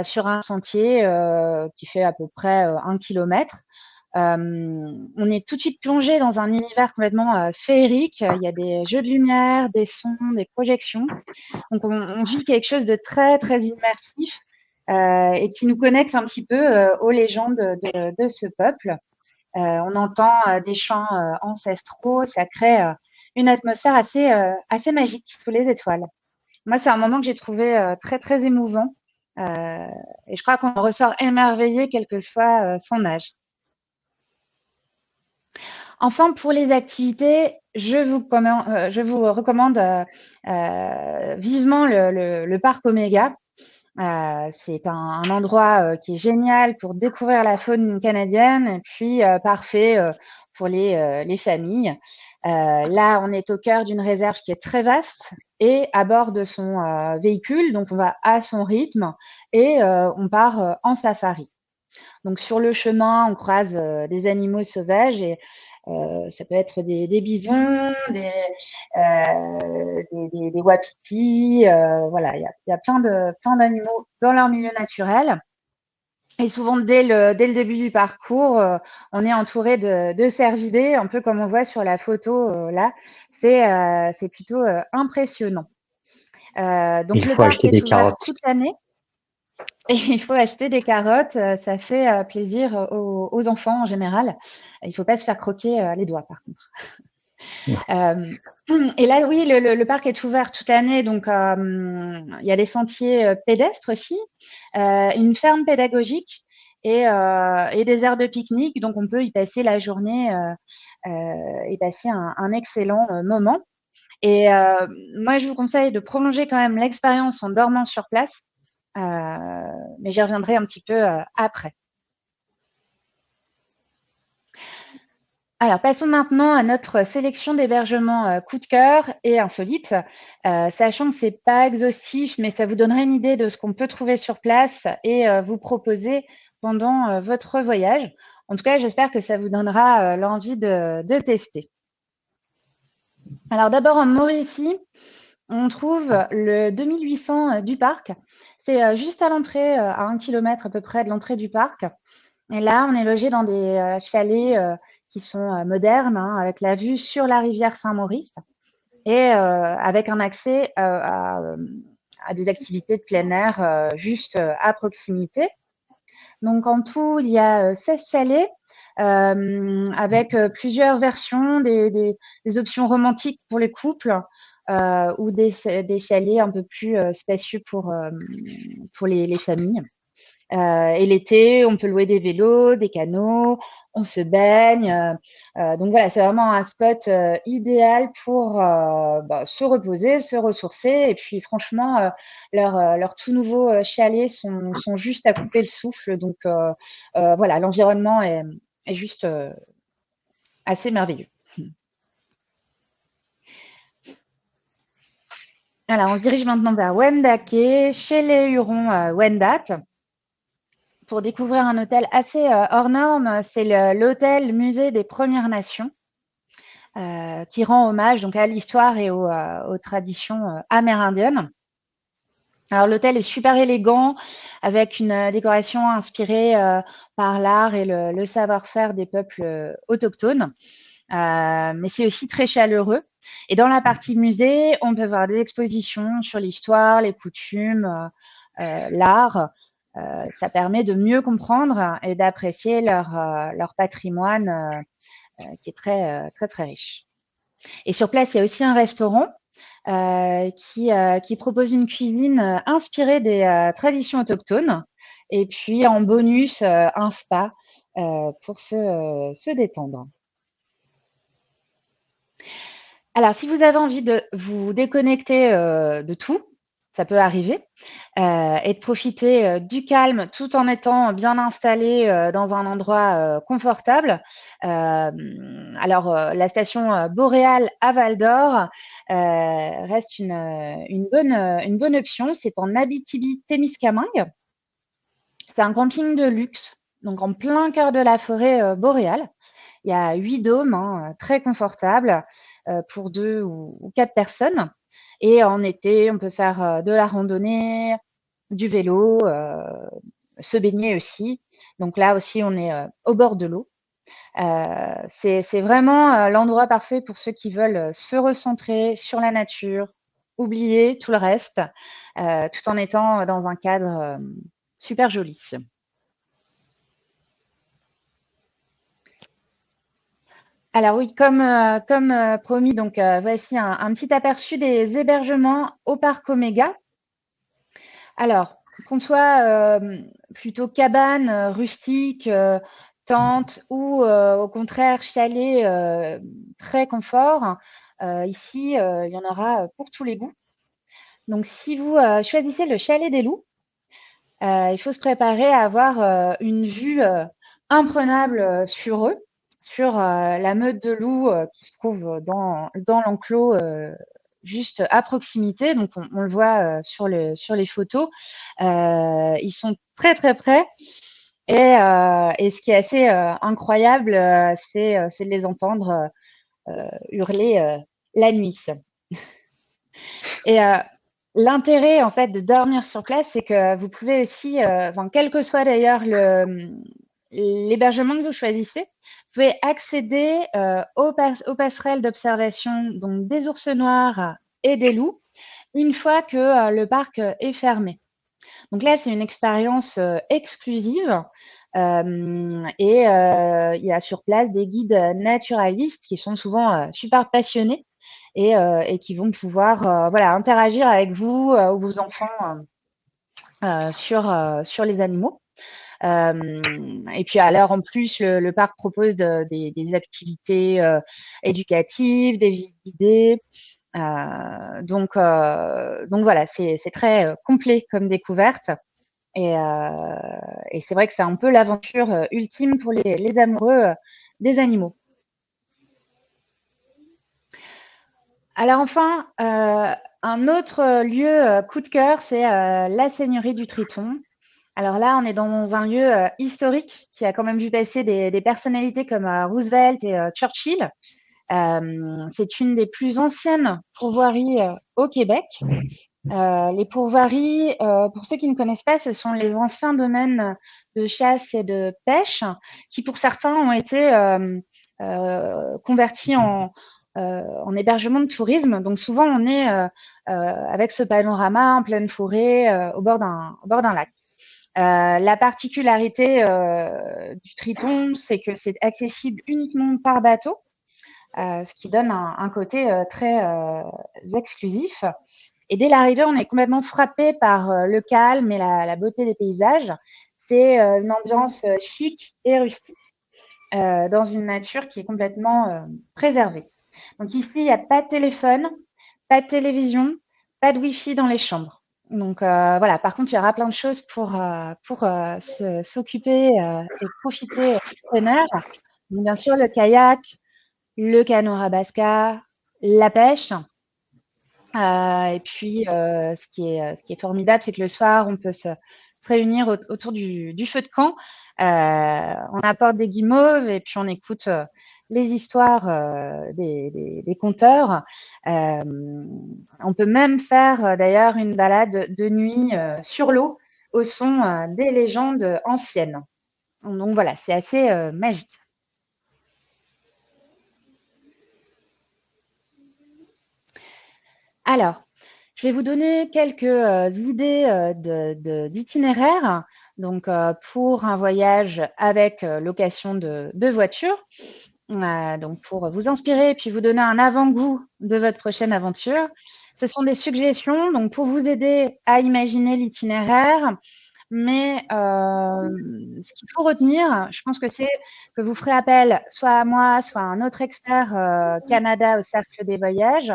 sur un sentier qui fait à peu près 1 kilomètre. On est tout de suite plongé dans un univers complètement féerique. Il y a des jeux de lumière, des sons, des projections. Donc, on vit quelque chose de très, très immersif et qui nous connecte un petit peu aux légendes de ce peuple. On entend des chants ancestraux. Ça crée une atmosphère assez magique sous les étoiles. Moi, c'est un moment que j'ai trouvé très, très émouvant. Et je crois qu'on en ressort émerveillé, quel que soit son âge. Enfin, pour les activités, je vous recommande vivement le parc Oméga. C'est un endroit qui est génial pour découvrir la faune canadienne et puis parfait pour les familles. Là, on est au cœur d'une réserve qui est très vaste et à bord de son véhicule, donc on va à son rythme et on part en safari. Donc sur le chemin, on croise des animaux sauvages et ça peut être des bisons, des wapitis. Voilà, il y a plein d'animaux dans leur milieu naturel. Et souvent, dès le début du parcours, on est entouré de cervidés, un peu comme on voit sur la photo là. C'est plutôt impressionnant. Donc Il le faut parc acheter des est ouvert carottes. toute l'année. Et il faut acheter des carottes, ça fait plaisir aux enfants en général. Il ne faut pas se faire croquer les doigts par contre. Et là, oui, le parc est ouvert toute l'année, donc il y a des sentiers pédestres aussi, une ferme pédagogique et des aires de pique-nique, donc on peut y passer la journée et passer un excellent moment. Et moi, je vous conseille de prolonger quand même l'expérience en dormant sur place, mais j'y reviendrai un petit peu après. Alors, passons maintenant à notre sélection d'hébergements coup de cœur et insolites. Sachant que c'est pas exhaustif, mais ça vous donnera une idée de ce qu'on peut trouver sur place et vous proposer pendant votre voyage. En tout cas, j'espère que ça vous donnera l'envie de tester. Alors, d'abord en Mauricie, on trouve le 2800 du parc. C'est juste à l'entrée, à 1 kilomètre à peu près de l'entrée du parc. Et là, on est logé dans des chalets qui sont modernes, hein, avec la vue sur la rivière Saint-Maurice et avec un accès à des activités de plein air juste à proximité. Donc, en tout, il y a 16 chalets avec plusieurs versions, des options romantiques pour les couples ou des chalets un peu plus spacieux pour les familles. Et l'été, on peut louer des vélos, des canots, on se baigne. Donc voilà, c'est vraiment un spot idéal pour se reposer, se ressourcer. Et puis franchement, leurs tout nouveaux chalets sont juste à couper le souffle. Donc voilà, l'environnement est juste assez merveilleux. Alors, on se dirige maintenant vers Wendake, chez les Hurons Wendat. Pour découvrir un hôtel assez hors norme, c'est l'hôtel musée des Premières Nations. qui rend hommage donc à l'histoire et aux traditions amérindiennes. Alors l'hôtel est super élégant avec une décoration inspirée par l'art et le savoir-faire des peuples autochtones. Mais c'est aussi très chaleureux. Et dans la partie musée, on peut voir des expositions sur l'histoire, les coutumes, l'art. Ça permet de mieux comprendre et d'apprécier leur patrimoine qui est très, très riche. Et sur place, il y a aussi un restaurant qui propose une cuisine inspirée des traditions autochtones. Et puis en bonus, un spa pour se détendre. Alors, si vous avez envie de vous déconnecter de tout, ça peut arriver, et de profiter du calme tout en étant bien installé dans un endroit confortable. Alors, la station boréale à Val d'Or reste une bonne option. C'est en Abitibi-Témiscamingue. C'est un camping de luxe, donc en plein cœur de la forêt boréale. Il y a 8 dômes, très confortables pour 2 ou 4 personnes. Et en été, on peut faire de la randonnée, du vélo, se baigner aussi. Donc là aussi, on est au bord de l'eau. C'est vraiment l'endroit parfait pour ceux qui veulent se recentrer sur la nature, oublier tout le reste, tout en étant dans un cadre super joli. Alors oui, comme promis, donc voici un petit aperçu des hébergements au parc Oméga. Alors, qu'on soit plutôt cabane, rustique, tente ou au contraire chalet très confort, ici, il y en aura pour tous les goûts. Donc si vous choisissez le chalet des Loups, il faut se préparer à avoir une vue imprenable sur eux, sur la meute de loups qui se trouve dans l'enclos juste à proximité. Donc on le voit sur les photos. Ils sont très très près. Et ce qui est assez incroyable, c'est de les entendre hurler la nuit. Et l'intérêt en fait de dormir sur place, c'est que vous pouvez aussi, quel que soit d'ailleurs l'hébergement que vous choisissez, vous pouvez accéder aux passerelles d'observation donc des ours noirs et des loups une fois que le parc est fermé. Donc là, c'est une expérience exclusive. Et il y a sur place des guides naturalistes qui sont souvent super passionnés et qui vont pouvoir interagir avec vous ou vos enfants sur les animaux. Et puis alors en plus, le parc propose des activités éducatives, des visites guidées. Donc voilà, c'est très complet comme découverte. Et c'est vrai que c'est un peu l'aventure ultime pour les amoureux des animaux. Alors enfin, un autre lieu coup de cœur, c'est la Seigneurie du Triton. Alors là, on est dans un lieu historique qui a quand même vu passer des personnalités comme Roosevelt et Churchill. C'est une des plus anciennes pourvoiries au Québec. Les pourvoiries, pour ceux qui ne connaissent pas, ce sont les anciens domaines de chasse et de pêche qui, pour certains, ont été convertis en hébergement de tourisme. Donc souvent, on est avec ce panorama en pleine forêt, au bord d'un lac. La particularité du Triton, c'est que c'est accessible uniquement par bateau, ce qui donne un côté très exclusif. Et dès l'arrivée, on est complètement frappé par le calme et la beauté des paysages. C'est une ambiance chic et rustique dans une nature qui est complètement préservée. Donc ici, il n'y a pas de téléphone, pas de télévision, pas de Wi-Fi dans les chambres. Donc voilà, par contre, il y aura plein de choses pour s'occuper et profiter du plein air. Donc, bien sûr, le kayak, le canot rabasca, la pêche. Et puis, ce qui est formidable, c'est que le soir, on peut se réunir autour du feu de camp. On apporte des guimauves et puis on écoute les histoires des conteurs. On peut même faire d'ailleurs une balade de nuit sur l'eau au son des légendes anciennes. Donc voilà, c'est assez magique. Alors, je vais vous donner quelques idées d'itinéraires. Donc, pour un voyage avec location de voiture, donc pour vous inspirer et puis vous donner un avant-goût de votre prochaine aventure. Ce sont des suggestions donc pour vous aider à imaginer l'itinéraire. Mais ce qu'il faut retenir, je pense que c'est que vous ferez appel soit à moi, soit à un autre expert Canada au Cercle des Voyages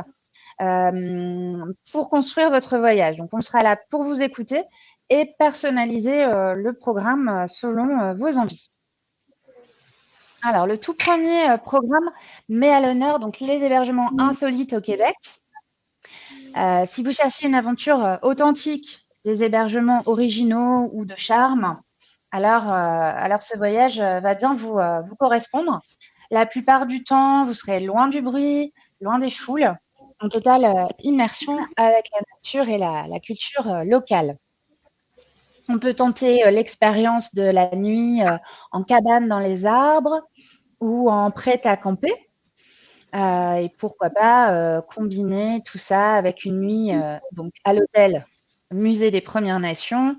pour construire votre voyage. Donc, on sera là pour vous écouter et personnaliser le programme selon vos envies. Alors, le tout premier programme met à l'honneur donc les hébergements insolites au Québec. Si vous cherchez une aventure authentique, des hébergements originaux ou de charme, alors ce voyage va bien vous correspondre. La plupart du temps, vous serez loin du bruit, loin des foules, en totale immersion avec la nature et la culture locale. On peut tenter l'expérience de la nuit en cabane dans les arbres ou en prêt à camper. Et pourquoi pas combiner tout ça avec une nuit donc à l'hôtel Musée des Premières Nations,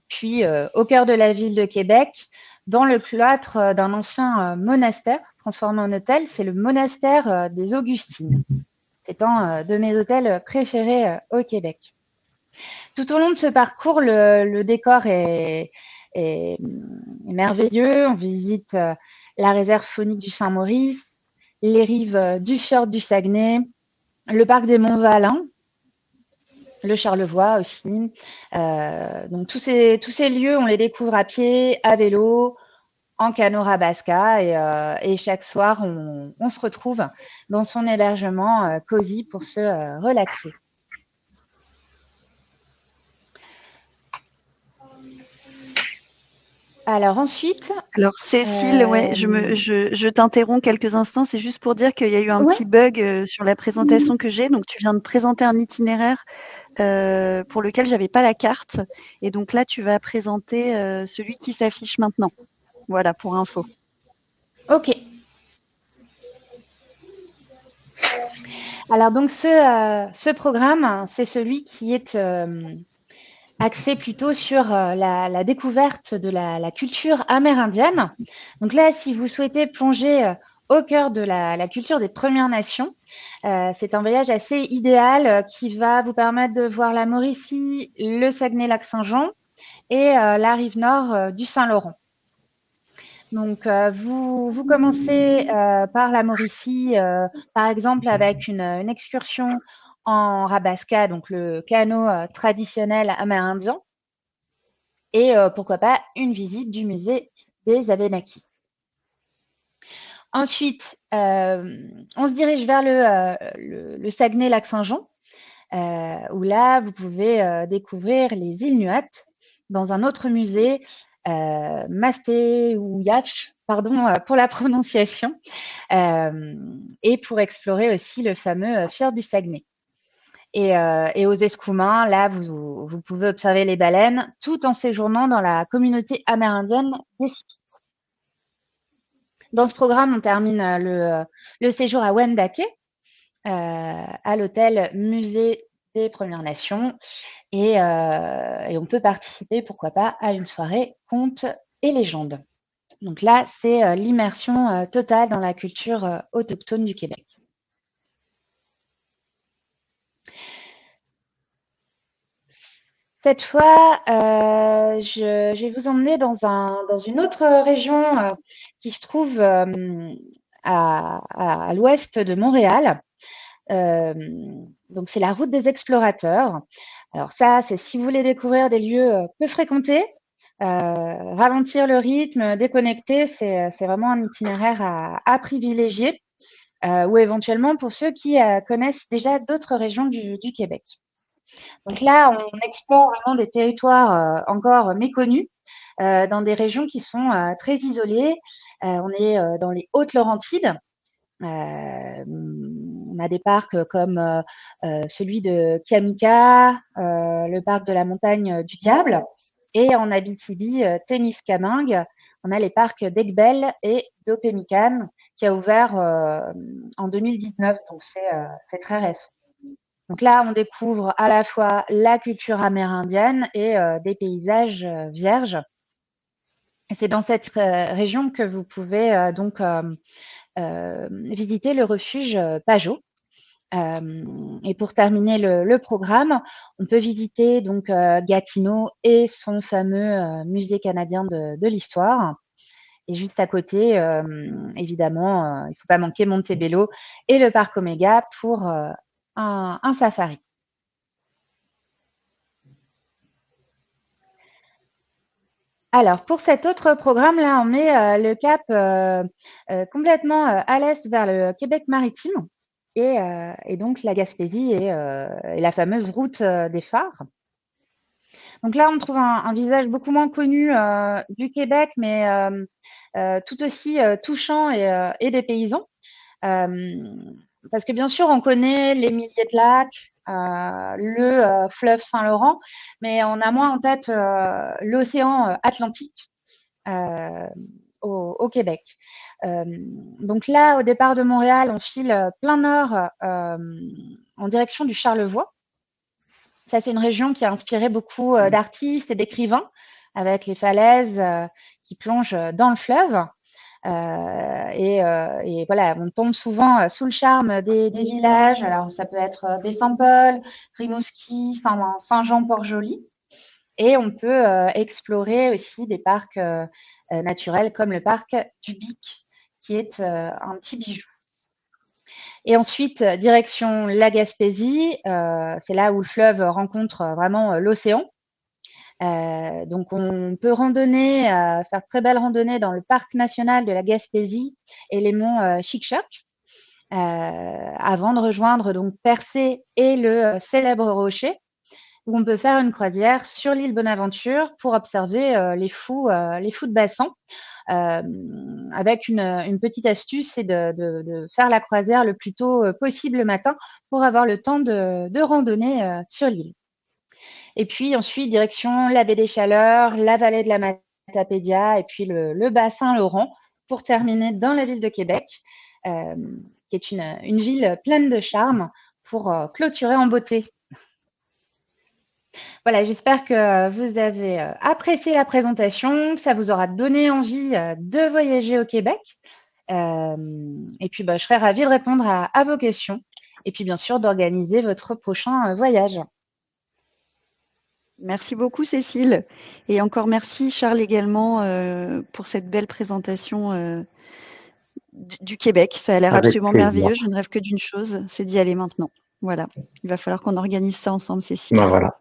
puis au cœur de la ville de Québec, dans le cloître d'un ancien monastère transformé en hôtel. C'est le monastère des Augustines. C'est un de mes hôtels préférés au Québec. Tout au long de ce parcours, le décor est merveilleux. On visite la réserve faunique du Saint-Maurice, les rives du fjord du Saguenay, le parc des Monts-Valin, le Charlevoix aussi. Donc tous ces lieux, on les découvre à pied, à vélo, en canot Rabasca et chaque soir, on se retrouve dans son hébergement cosy pour se relaxer. Alors ensuite. Alors Cécile, ouais, je t'interromps quelques instants. C'est juste pour dire qu'il y a eu un petit bug sur la présentation que j'ai. Donc tu viens de présenter un itinéraire pour lequel j'avais pas la carte. Et donc là, tu vas présenter celui qui s'affiche maintenant. Voilà, pour info. Ok. Alors donc ce programme, c'est celui qui est axé plutôt sur la découverte de la culture amérindienne. Donc là, si vous souhaitez plonger au cœur de la culture des Premières Nations, c'est un voyage assez idéal qui va vous permettre de voir la Mauricie, le Saguenay-Lac-Saint-Jean et la rive nord du Saint-Laurent. Donc, vous commencez par la Mauricie, par exemple avec une excursion en Rabasca, donc le canot traditionnel amérindien, et pourquoi pas une visite du musée des Abénakis. Ensuite, on se dirige vers le Saguenay-Lac-Saint-Jean, où là, vous pouvez découvrir les îles Nuat dans un autre musée, Masté ou Yatch, pardon pour la prononciation, et pour explorer aussi le fameux fjord du Saguenay. Et aux Escoumins, là, vous pouvez observer les baleines tout en séjournant dans la communauté amérindienne des Sikites. Dans ce programme, on termine le séjour à Wendake, à l'hôtel Musée des Premières Nations, et on peut participer, pourquoi pas, à une soirée contes et légendes. Donc là, c'est l'immersion totale dans la culture autochtone du Québec. Cette fois, je vais vous emmener dans une autre région qui se trouve à l'ouest de Montréal. Donc, c'est la route des explorateurs. Alors ça, c'est si vous voulez découvrir des lieux peu fréquentés, ralentir le rythme, déconnecter, c'est vraiment un itinéraire à privilégier, ou éventuellement pour ceux qui connaissent déjà d'autres régions du Québec. Donc là, on explore vraiment des territoires encore méconnus dans des régions qui sont très isolées. On est dans les Hautes-Laurentides. On a des parcs comme celui de Kiamika, le parc de la montagne du Diable, et en Abitibi-Témiscamingue, on a les parcs d'Aigbel et d'Opémican qui a ouvert en 2019, donc c'est très récent. Donc là, on découvre à la fois la culture amérindienne et des paysages vierges. Et c'est dans cette région que vous pouvez donc visiter le refuge Pajot. Et pour terminer le programme, on peut visiter donc Gatineau et son fameux musée canadien de l'histoire. Et juste à côté, évidemment, il ne faut pas manquer Montebello et le parc Oméga pour un safari. Alors, pour cet autre programme-là, on met le cap complètement à l'est vers le Québec maritime et donc la Gaspésie et la fameuse route des phares. Donc là, on trouve un visage beaucoup moins connu du Québec, mais tout aussi touchant et des paysans. Parce que bien sûr, on connaît les milliers de lacs, le fleuve Saint-Laurent, mais on a moins en tête l'océan Atlantique au Québec. Donc là, au départ de Montréal, on file plein nord en direction du Charlevoix. Ça, c'est une région qui a inspiré beaucoup d'artistes et d'écrivains, avec les falaises qui plongent dans le fleuve. Et voilà, on tombe souvent sous le charme des villages. Alors, ça peut être Baie-Saint-Paul, Rimouski, Saint-Jean-Port-Joli. Et on peut explorer aussi des parcs naturels comme le parc du Bic, qui est un petit bijou. Et ensuite, direction la Gaspésie, c'est là où le fleuve rencontre vraiment l'océan. Donc, on peut randonner, faire très belle randonnée dans le parc national de la Gaspésie et les monts Chic-Choc, avant de rejoindre donc Percé et le célèbre Rocher, où on peut faire une croisière sur l'île Bonaventure pour observer les fous de bassin. Avec une petite astuce, c'est de faire la croisière le plus tôt possible le matin pour avoir le temps de randonner sur l'île. Et puis ensuite, direction la baie des Chaleurs, la vallée de la Matapédia et puis le bassin Laurent pour terminer dans la ville de Québec, qui est une ville pleine de charme pour clôturer en beauté. Voilà, j'espère que vous avez apprécié la présentation, que ça vous aura donné envie de voyager au Québec. Et puis, je serais ravie de répondre à vos questions et puis, bien sûr, d'organiser votre prochain voyage. Merci beaucoup, Cécile. Et encore merci, Charles, également, pour cette belle présentation du Québec. Ça a l'air absolument merveilleux. Je ne rêve que d'une chose, c'est d'y aller maintenant. Voilà. Il va falloir qu'on organise ça ensemble, Cécile. Voilà.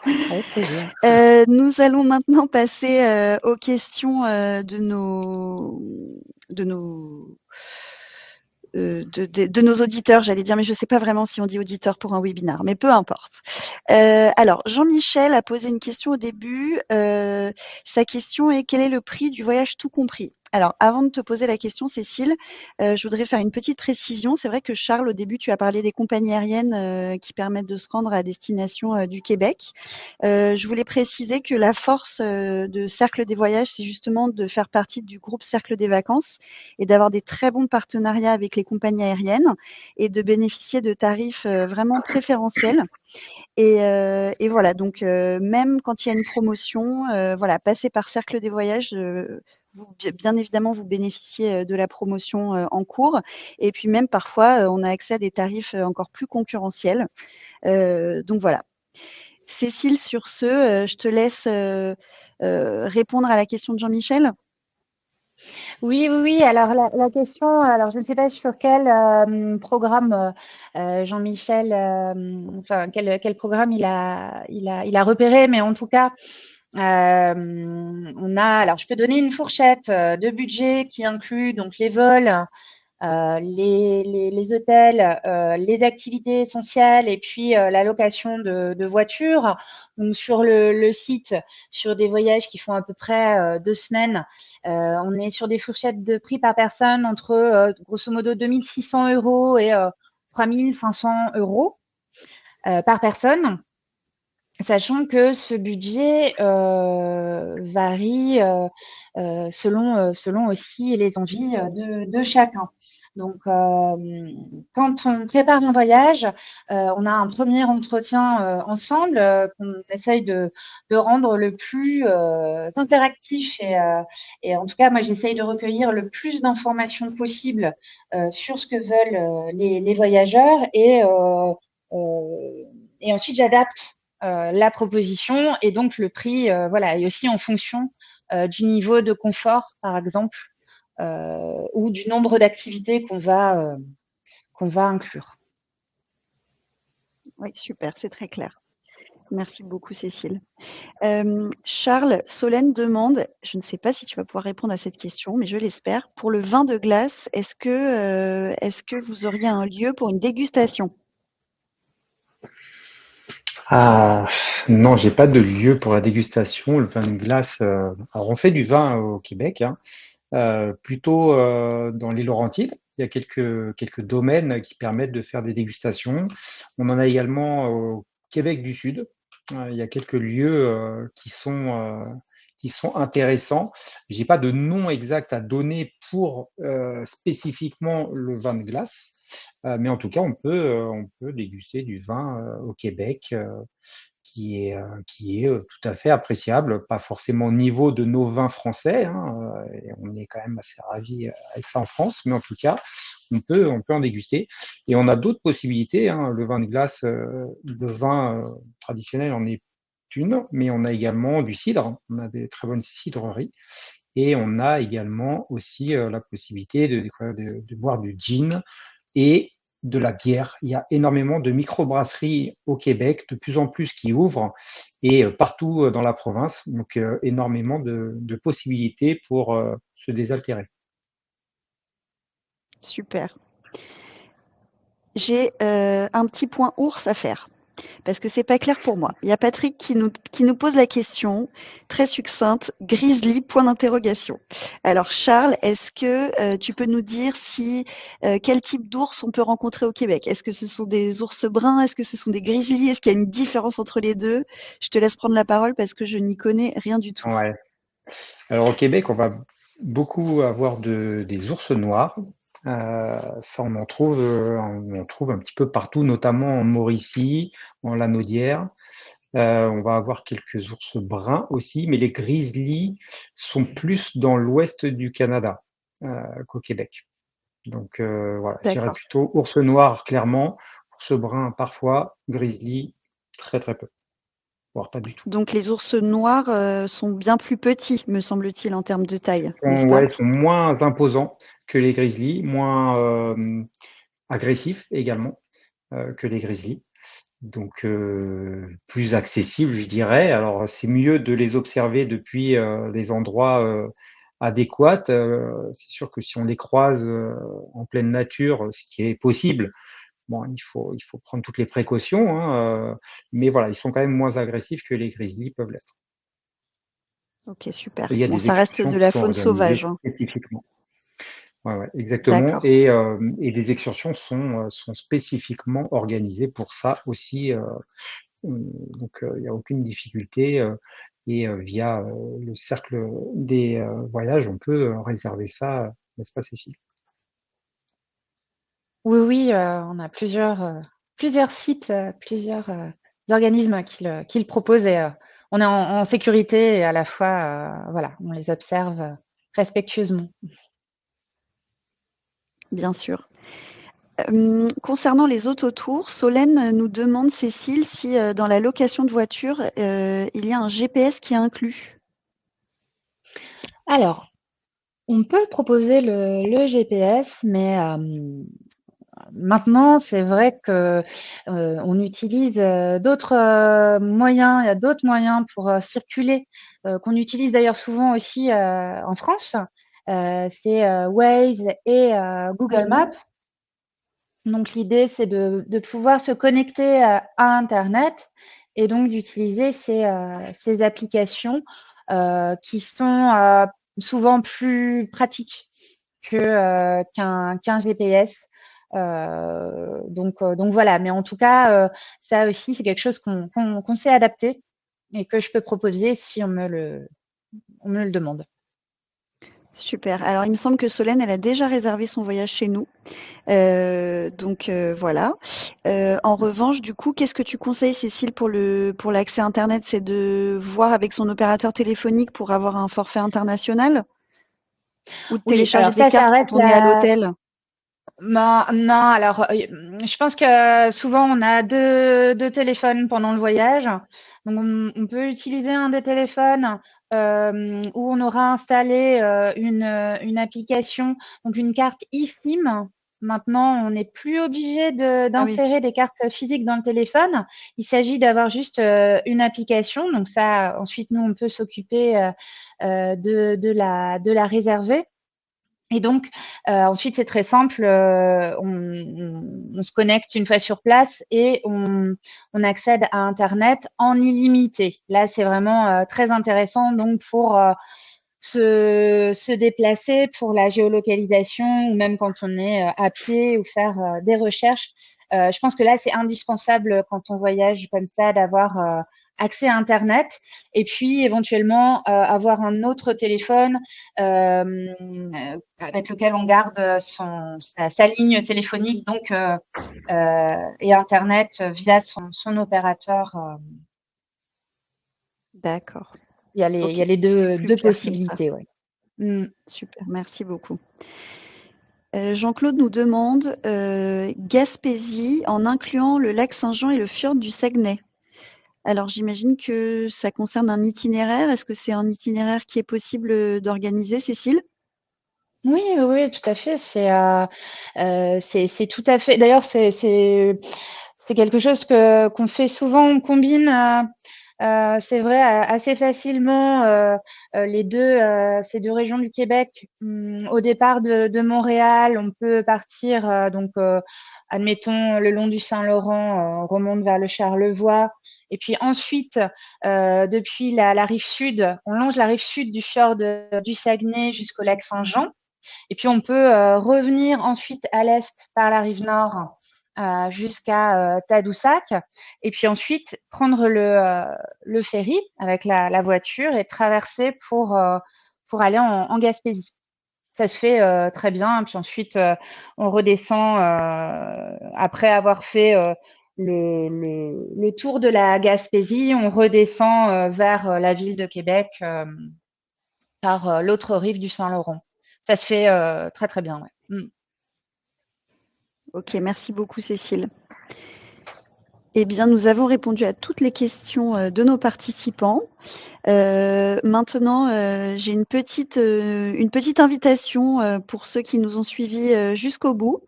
Avec plaisir. Nous allons maintenant passer aux questions de nos auditeurs, j'allais dire, mais je ne sais pas vraiment si on dit auditeurs pour un webinar, mais peu importe. Alors, Jean-Michel a posé une question au début. Sa question est: quel est le prix du voyage tout compris? Alors, avant de te poser la question, Cécile, je voudrais faire une petite précision. C'est vrai que Charles, au début, tu as parlé des compagnies aériennes qui permettent de se rendre à destination du Québec. Je voulais préciser que la force de Cercle des Voyages, c'est justement de faire partie du groupe Cercle des Vacances et d'avoir des très bons partenariats avec les compagnies aériennes et de bénéficier de tarifs vraiment préférentiels. Et voilà, donc même quand il y a une promotion, voilà, passez par Cercle des Voyages. Bien évidemment, vous bénéficiez de la promotion en cours. Et puis même parfois, on a accès à des tarifs encore plus concurrentiels. Donc voilà. Cécile, sur ce, je te laisse répondre à la question de Jean-Michel. Oui. Alors la question, alors je ne sais pas sur quel programme Jean-Michel, enfin quel programme il a repéré, mais en tout cas, on a. Alors je peux donner une fourchette de budget qui inclut donc les vols les hôtels, les activités essentielles et puis la location de voitures. Donc sur le site, sur des voyages qui font à peu près 2 semaines, on est sur des fourchettes de prix par personne entre grosso modo 2600 € et 3500 € par personne. Sachant que ce budget varie selon aussi les envies de chacun. Donc, quand on prépare un voyage, on a un premier entretien ensemble qu'on essaye de rendre le plus interactif et en tout cas, moi, j'essaye de recueillir le plus d'informations possible sur ce que veulent les voyageurs et ensuite j'adapte la proposition et donc le prix, voilà, et aussi en fonction du niveau de confort, par exemple, ou du nombre d'activités qu'on va inclure. Oui, super, c'est très clair. Merci beaucoup, Cécile. Charles, Solène demande, je ne sais pas si tu vas pouvoir répondre à cette question, mais je l'espère. Pour le vin de glace, est-ce que vous auriez un lieu pour une dégustation? Ah, non, j'ai pas de lieu pour la dégustation. Le vin de glace, alors on fait du vin au Québec, hein, plutôt dans les Laurentides. Il y a quelques domaines qui permettent de faire des dégustations. On en a également au Québec du Sud. Il y a quelques lieux qui sont intéressants. J'ai pas de nom exact à donner pour spécifiquement le vin de glace, mais en tout cas, on peut déguster du vin au Québec qui est tout à fait appréciable, pas forcément au niveau de nos vins français, hein, et on est quand même assez ravis avec ça en France, mais en tout cas, on peut en déguster. Et on a d'autres possibilités, hein, le vin de glace, le vin traditionnel en est une, mais on a également du cidre, on a des très bonnes cidreries, et on a également aussi la possibilité de boire du gin et de la bière. Il y a énormément de microbrasseries au Québec, de plus en plus qui ouvrent et partout dans la province. Donc, énormément de possibilités pour se désaltérer. Super. J'ai un petit point ours à faire parce que c'est pas clair pour moi. Il y a Patrick qui nous pose la question, très succincte, grizzly, point d'interrogation. Alors Charles, est-ce que tu peux nous dire si quel type d'ours on peut rencontrer au Québec? Est-ce que ce sont des ours bruns? Est-ce que ce sont des grizzlies? Est-ce qu'il y a une différence entre les deux? Je te laisse prendre la parole parce que je n'y connais rien du tout. Ouais. Alors au Québec, on va beaucoup avoir des ours noirs. Ça, on en trouve un petit peu partout, notamment en Mauricie, en Lanaudière. On va avoir quelques ours bruns aussi, mais les grizzlies sont plus dans l'ouest du Canada qu'au Québec. Donc voilà, je dirais D'accord. plutôt ours noir clairement, ours brun parfois, grizzly très très peu, voire pas du tout. Donc les ours noirs sont bien plus petits, me semble-t-il, en termes de taille, n'est-ce Ouais, pas? ils sont moins imposants que les grizzlies, moins agressifs également que les grizzlies. Donc plus accessibles, je dirais. Alors c'est mieux de les observer depuis des endroits adéquats. C'est sûr que si on les croise en pleine nature, ce qui est possible, bon, il faut prendre toutes les précautions, hein, mais voilà, ils sont quand même moins agressifs que les grizzlies peuvent l'être. Ok, Il super. y a Bon, des ça reste excursions de qui la sont faune organisées sauvage, hein. spécifiquement. Ouais, ouais, exactement. D'accord. Et des excursions sont spécifiquement organisées pour ça aussi. Donc, il n'y a aucune difficulté. Et via le cercle des voyages, on peut réserver ça, n'est-ce pas, Cécile? Oui, oui, on a plusieurs sites, plusieurs organismes qui le proposent et on est en sécurité et à la fois, voilà, on les observe respectueusement. Bien sûr. Concernant les autotours, Solène nous demande, Cécile, si dans la location de voiture, il y a un GPS qui est inclus. Alors, on peut proposer le GPS, mais maintenant, c'est vrai que on utilise d'autres moyens. Il y a d'autres moyens pour circuler, qu'on utilise d'ailleurs souvent aussi en France. c'est Waze et Google Maps. Donc l'idée, c'est de pouvoir se connecter à Internet et donc d'utiliser ces applications qui sont souvent plus pratiques qu'un GPS. Donc voilà, mais en tout cas, ça aussi, c'est quelque chose qu'on sait adapter et que je peux proposer si on me le demande. Super. Alors, il me semble que Solène, elle a déjà réservé son voyage chez nous. Donc voilà. En revanche, du coup, qu'est-ce que tu conseilles, Cécile, pour l'accès Internet? C'est de voir avec son opérateur téléphonique pour avoir un forfait international? Ou de Oui, télécharger alors des ça cartes reste quand on est à l'hôtel? non, non, alors, je pense que souvent on a deux téléphones pendant le voyage. Donc on peut utiliser un des téléphones, où on aura installé, une application, donc une carte eSIM. Maintenant, on n'est plus obligé Ah oui. d'insérer des cartes physiques dans le téléphone. Il s'agit d'avoir juste, une application. Donc ça, ensuite, nous, on peut s'occuper, de la réserver. Et donc, ensuite, c'est très simple. On se connecte une fois sur place et on accède à Internet en illimité. Là, c'est vraiment très intéressant donc pour se déplacer, pour la géolocalisation ou même quand on est à pied ou faire des recherches. Je pense que là, c'est indispensable quand on voyage comme ça d'avoir accès à Internet et puis éventuellement avoir un autre téléphone avec lequel on garde sa ligne téléphonique donc et Internet via son opérateur. D'accord. Il y a les, il Ok, y a les c'est deux, plus deux clair comme ça. possibilités. Ouais. Mm. Super, merci beaucoup. Jean-Claude nous demande Gaspésie en incluant le lac Saint-Jean et le fjord du Saguenay. Alors j'imagine que ça concerne un itinéraire. Est-ce que c'est un itinéraire qui est possible d'organiser, Cécile? Oui, oui, oui, tout à fait. C'est tout à fait. D'ailleurs, c'est quelque chose qu'on fait souvent. On combine, c'est vrai, assez facilement ces deux régions du Québec. Au départ de Montréal, on peut partir admettons le long du Saint-Laurent, on remonte vers le Charlevoix, et puis ensuite depuis la rive sud, on longe la rive sud du fjord du Saguenay jusqu'au lac Saint-Jean. Et puis on peut revenir ensuite à l'est par la rive nord jusqu'à Tadoussac. Et puis ensuite prendre le ferry avec la voiture et traverser pour aller en Gaspésie. Ça se fait très bien. Puis ensuite, on redescend après avoir fait le tour de la Gaspésie. On redescend vers la ville de Québec par l'autre rive du Saint-Laurent. Ça se fait très très bien. Ouais. Mm. Ok, merci beaucoup, Cécile. Eh bien, nous avons répondu à toutes les questions de nos participants. Maintenant, j'ai une petite invitation pour ceux qui nous ont suivis jusqu'au bout.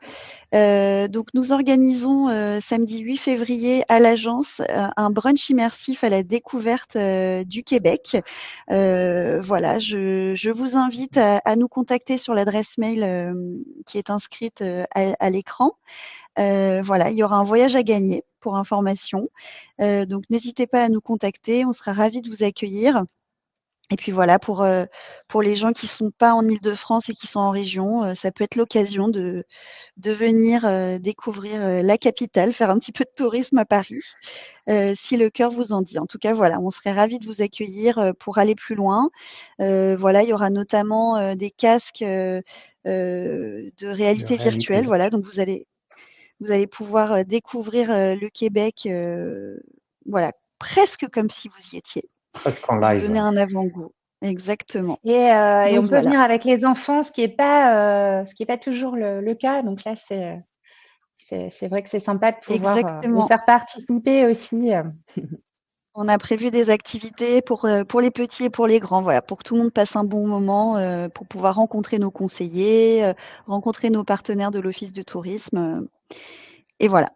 Donc nous organisons samedi 8 février à l'agence un brunch immersif à la découverte du Québec. Voilà, je vous invite à nous contacter sur l'adresse mail qui est inscrite à l'écran. Voilà, il y aura un voyage à gagner pour information. Donc n'hésitez pas à nous contacter, on sera ravis de vous accueillir. Et puis voilà, pour les gens qui ne sont pas en Île-de-France et qui sont en région, ça peut être l'occasion de venir découvrir la capitale, faire un petit peu de tourisme à Paris, si le cœur vous en dit. En tout cas, voilà, on serait ravis de vous accueillir pour aller plus loin. Voilà, il y aura notamment des casques de De réalité réalité virtuelle. Voilà, virtuelle. donc vous allez pouvoir découvrir le Québec, voilà, presque comme si vous y étiez. Presque en Vous live. donner un avant-goût. Exactement. Et Donc on peut voilà, venir avec les enfants, ce qui est pas toujours le cas. Donc là, c'est vrai que c'est sympa de pouvoir les exactement. faire participer aussi. On a prévu des activités pour les petits et pour les grands, voilà, pour que tout le monde passe un bon moment, pour pouvoir rencontrer nos conseillers, rencontrer nos partenaires de l'office de tourisme, et voilà.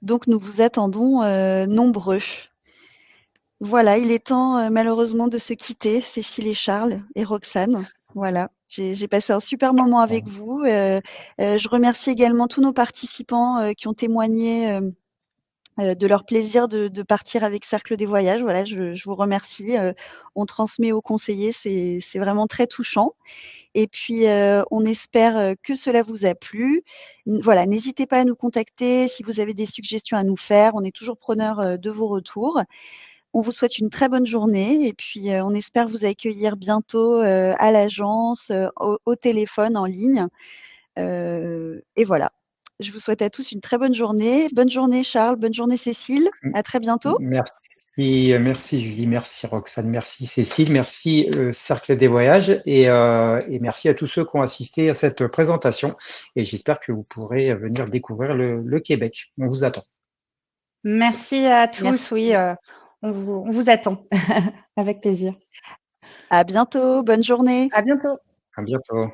Donc nous vous attendons nombreux. Voilà, il est temps malheureusement de se quitter, Cécile et Charles et Roxane. Voilà. J'ai passé un super moment avec vous. Je remercie également tous nos participants qui ont témoigné de leur plaisir de partir avec Cercle des Voyages. Voilà, je vous remercie. On transmet aux conseillers, c'est vraiment très touchant. Et puis, on espère que cela vous a plu. Voilà, n'hésitez pas à nous contacter si vous avez des suggestions à nous faire. On est toujours preneurs de vos retours. On vous souhaite une très bonne journée et puis on espère vous accueillir bientôt à l'agence, au téléphone, en ligne. Et voilà. Je vous souhaite à tous une très bonne journée. Bonne journée Charles, bonne journée Cécile. À très bientôt. Merci Julie, merci Roxane, merci Cécile, merci Cercle des Voyages et merci à tous ceux qui ont assisté à cette présentation. Et j'espère que vous pourrez venir découvrir le Québec. On vous attend. Merci à tous. Merci. Oui, on vous attend avec plaisir. À bientôt. Bonne journée. À bientôt. À bientôt.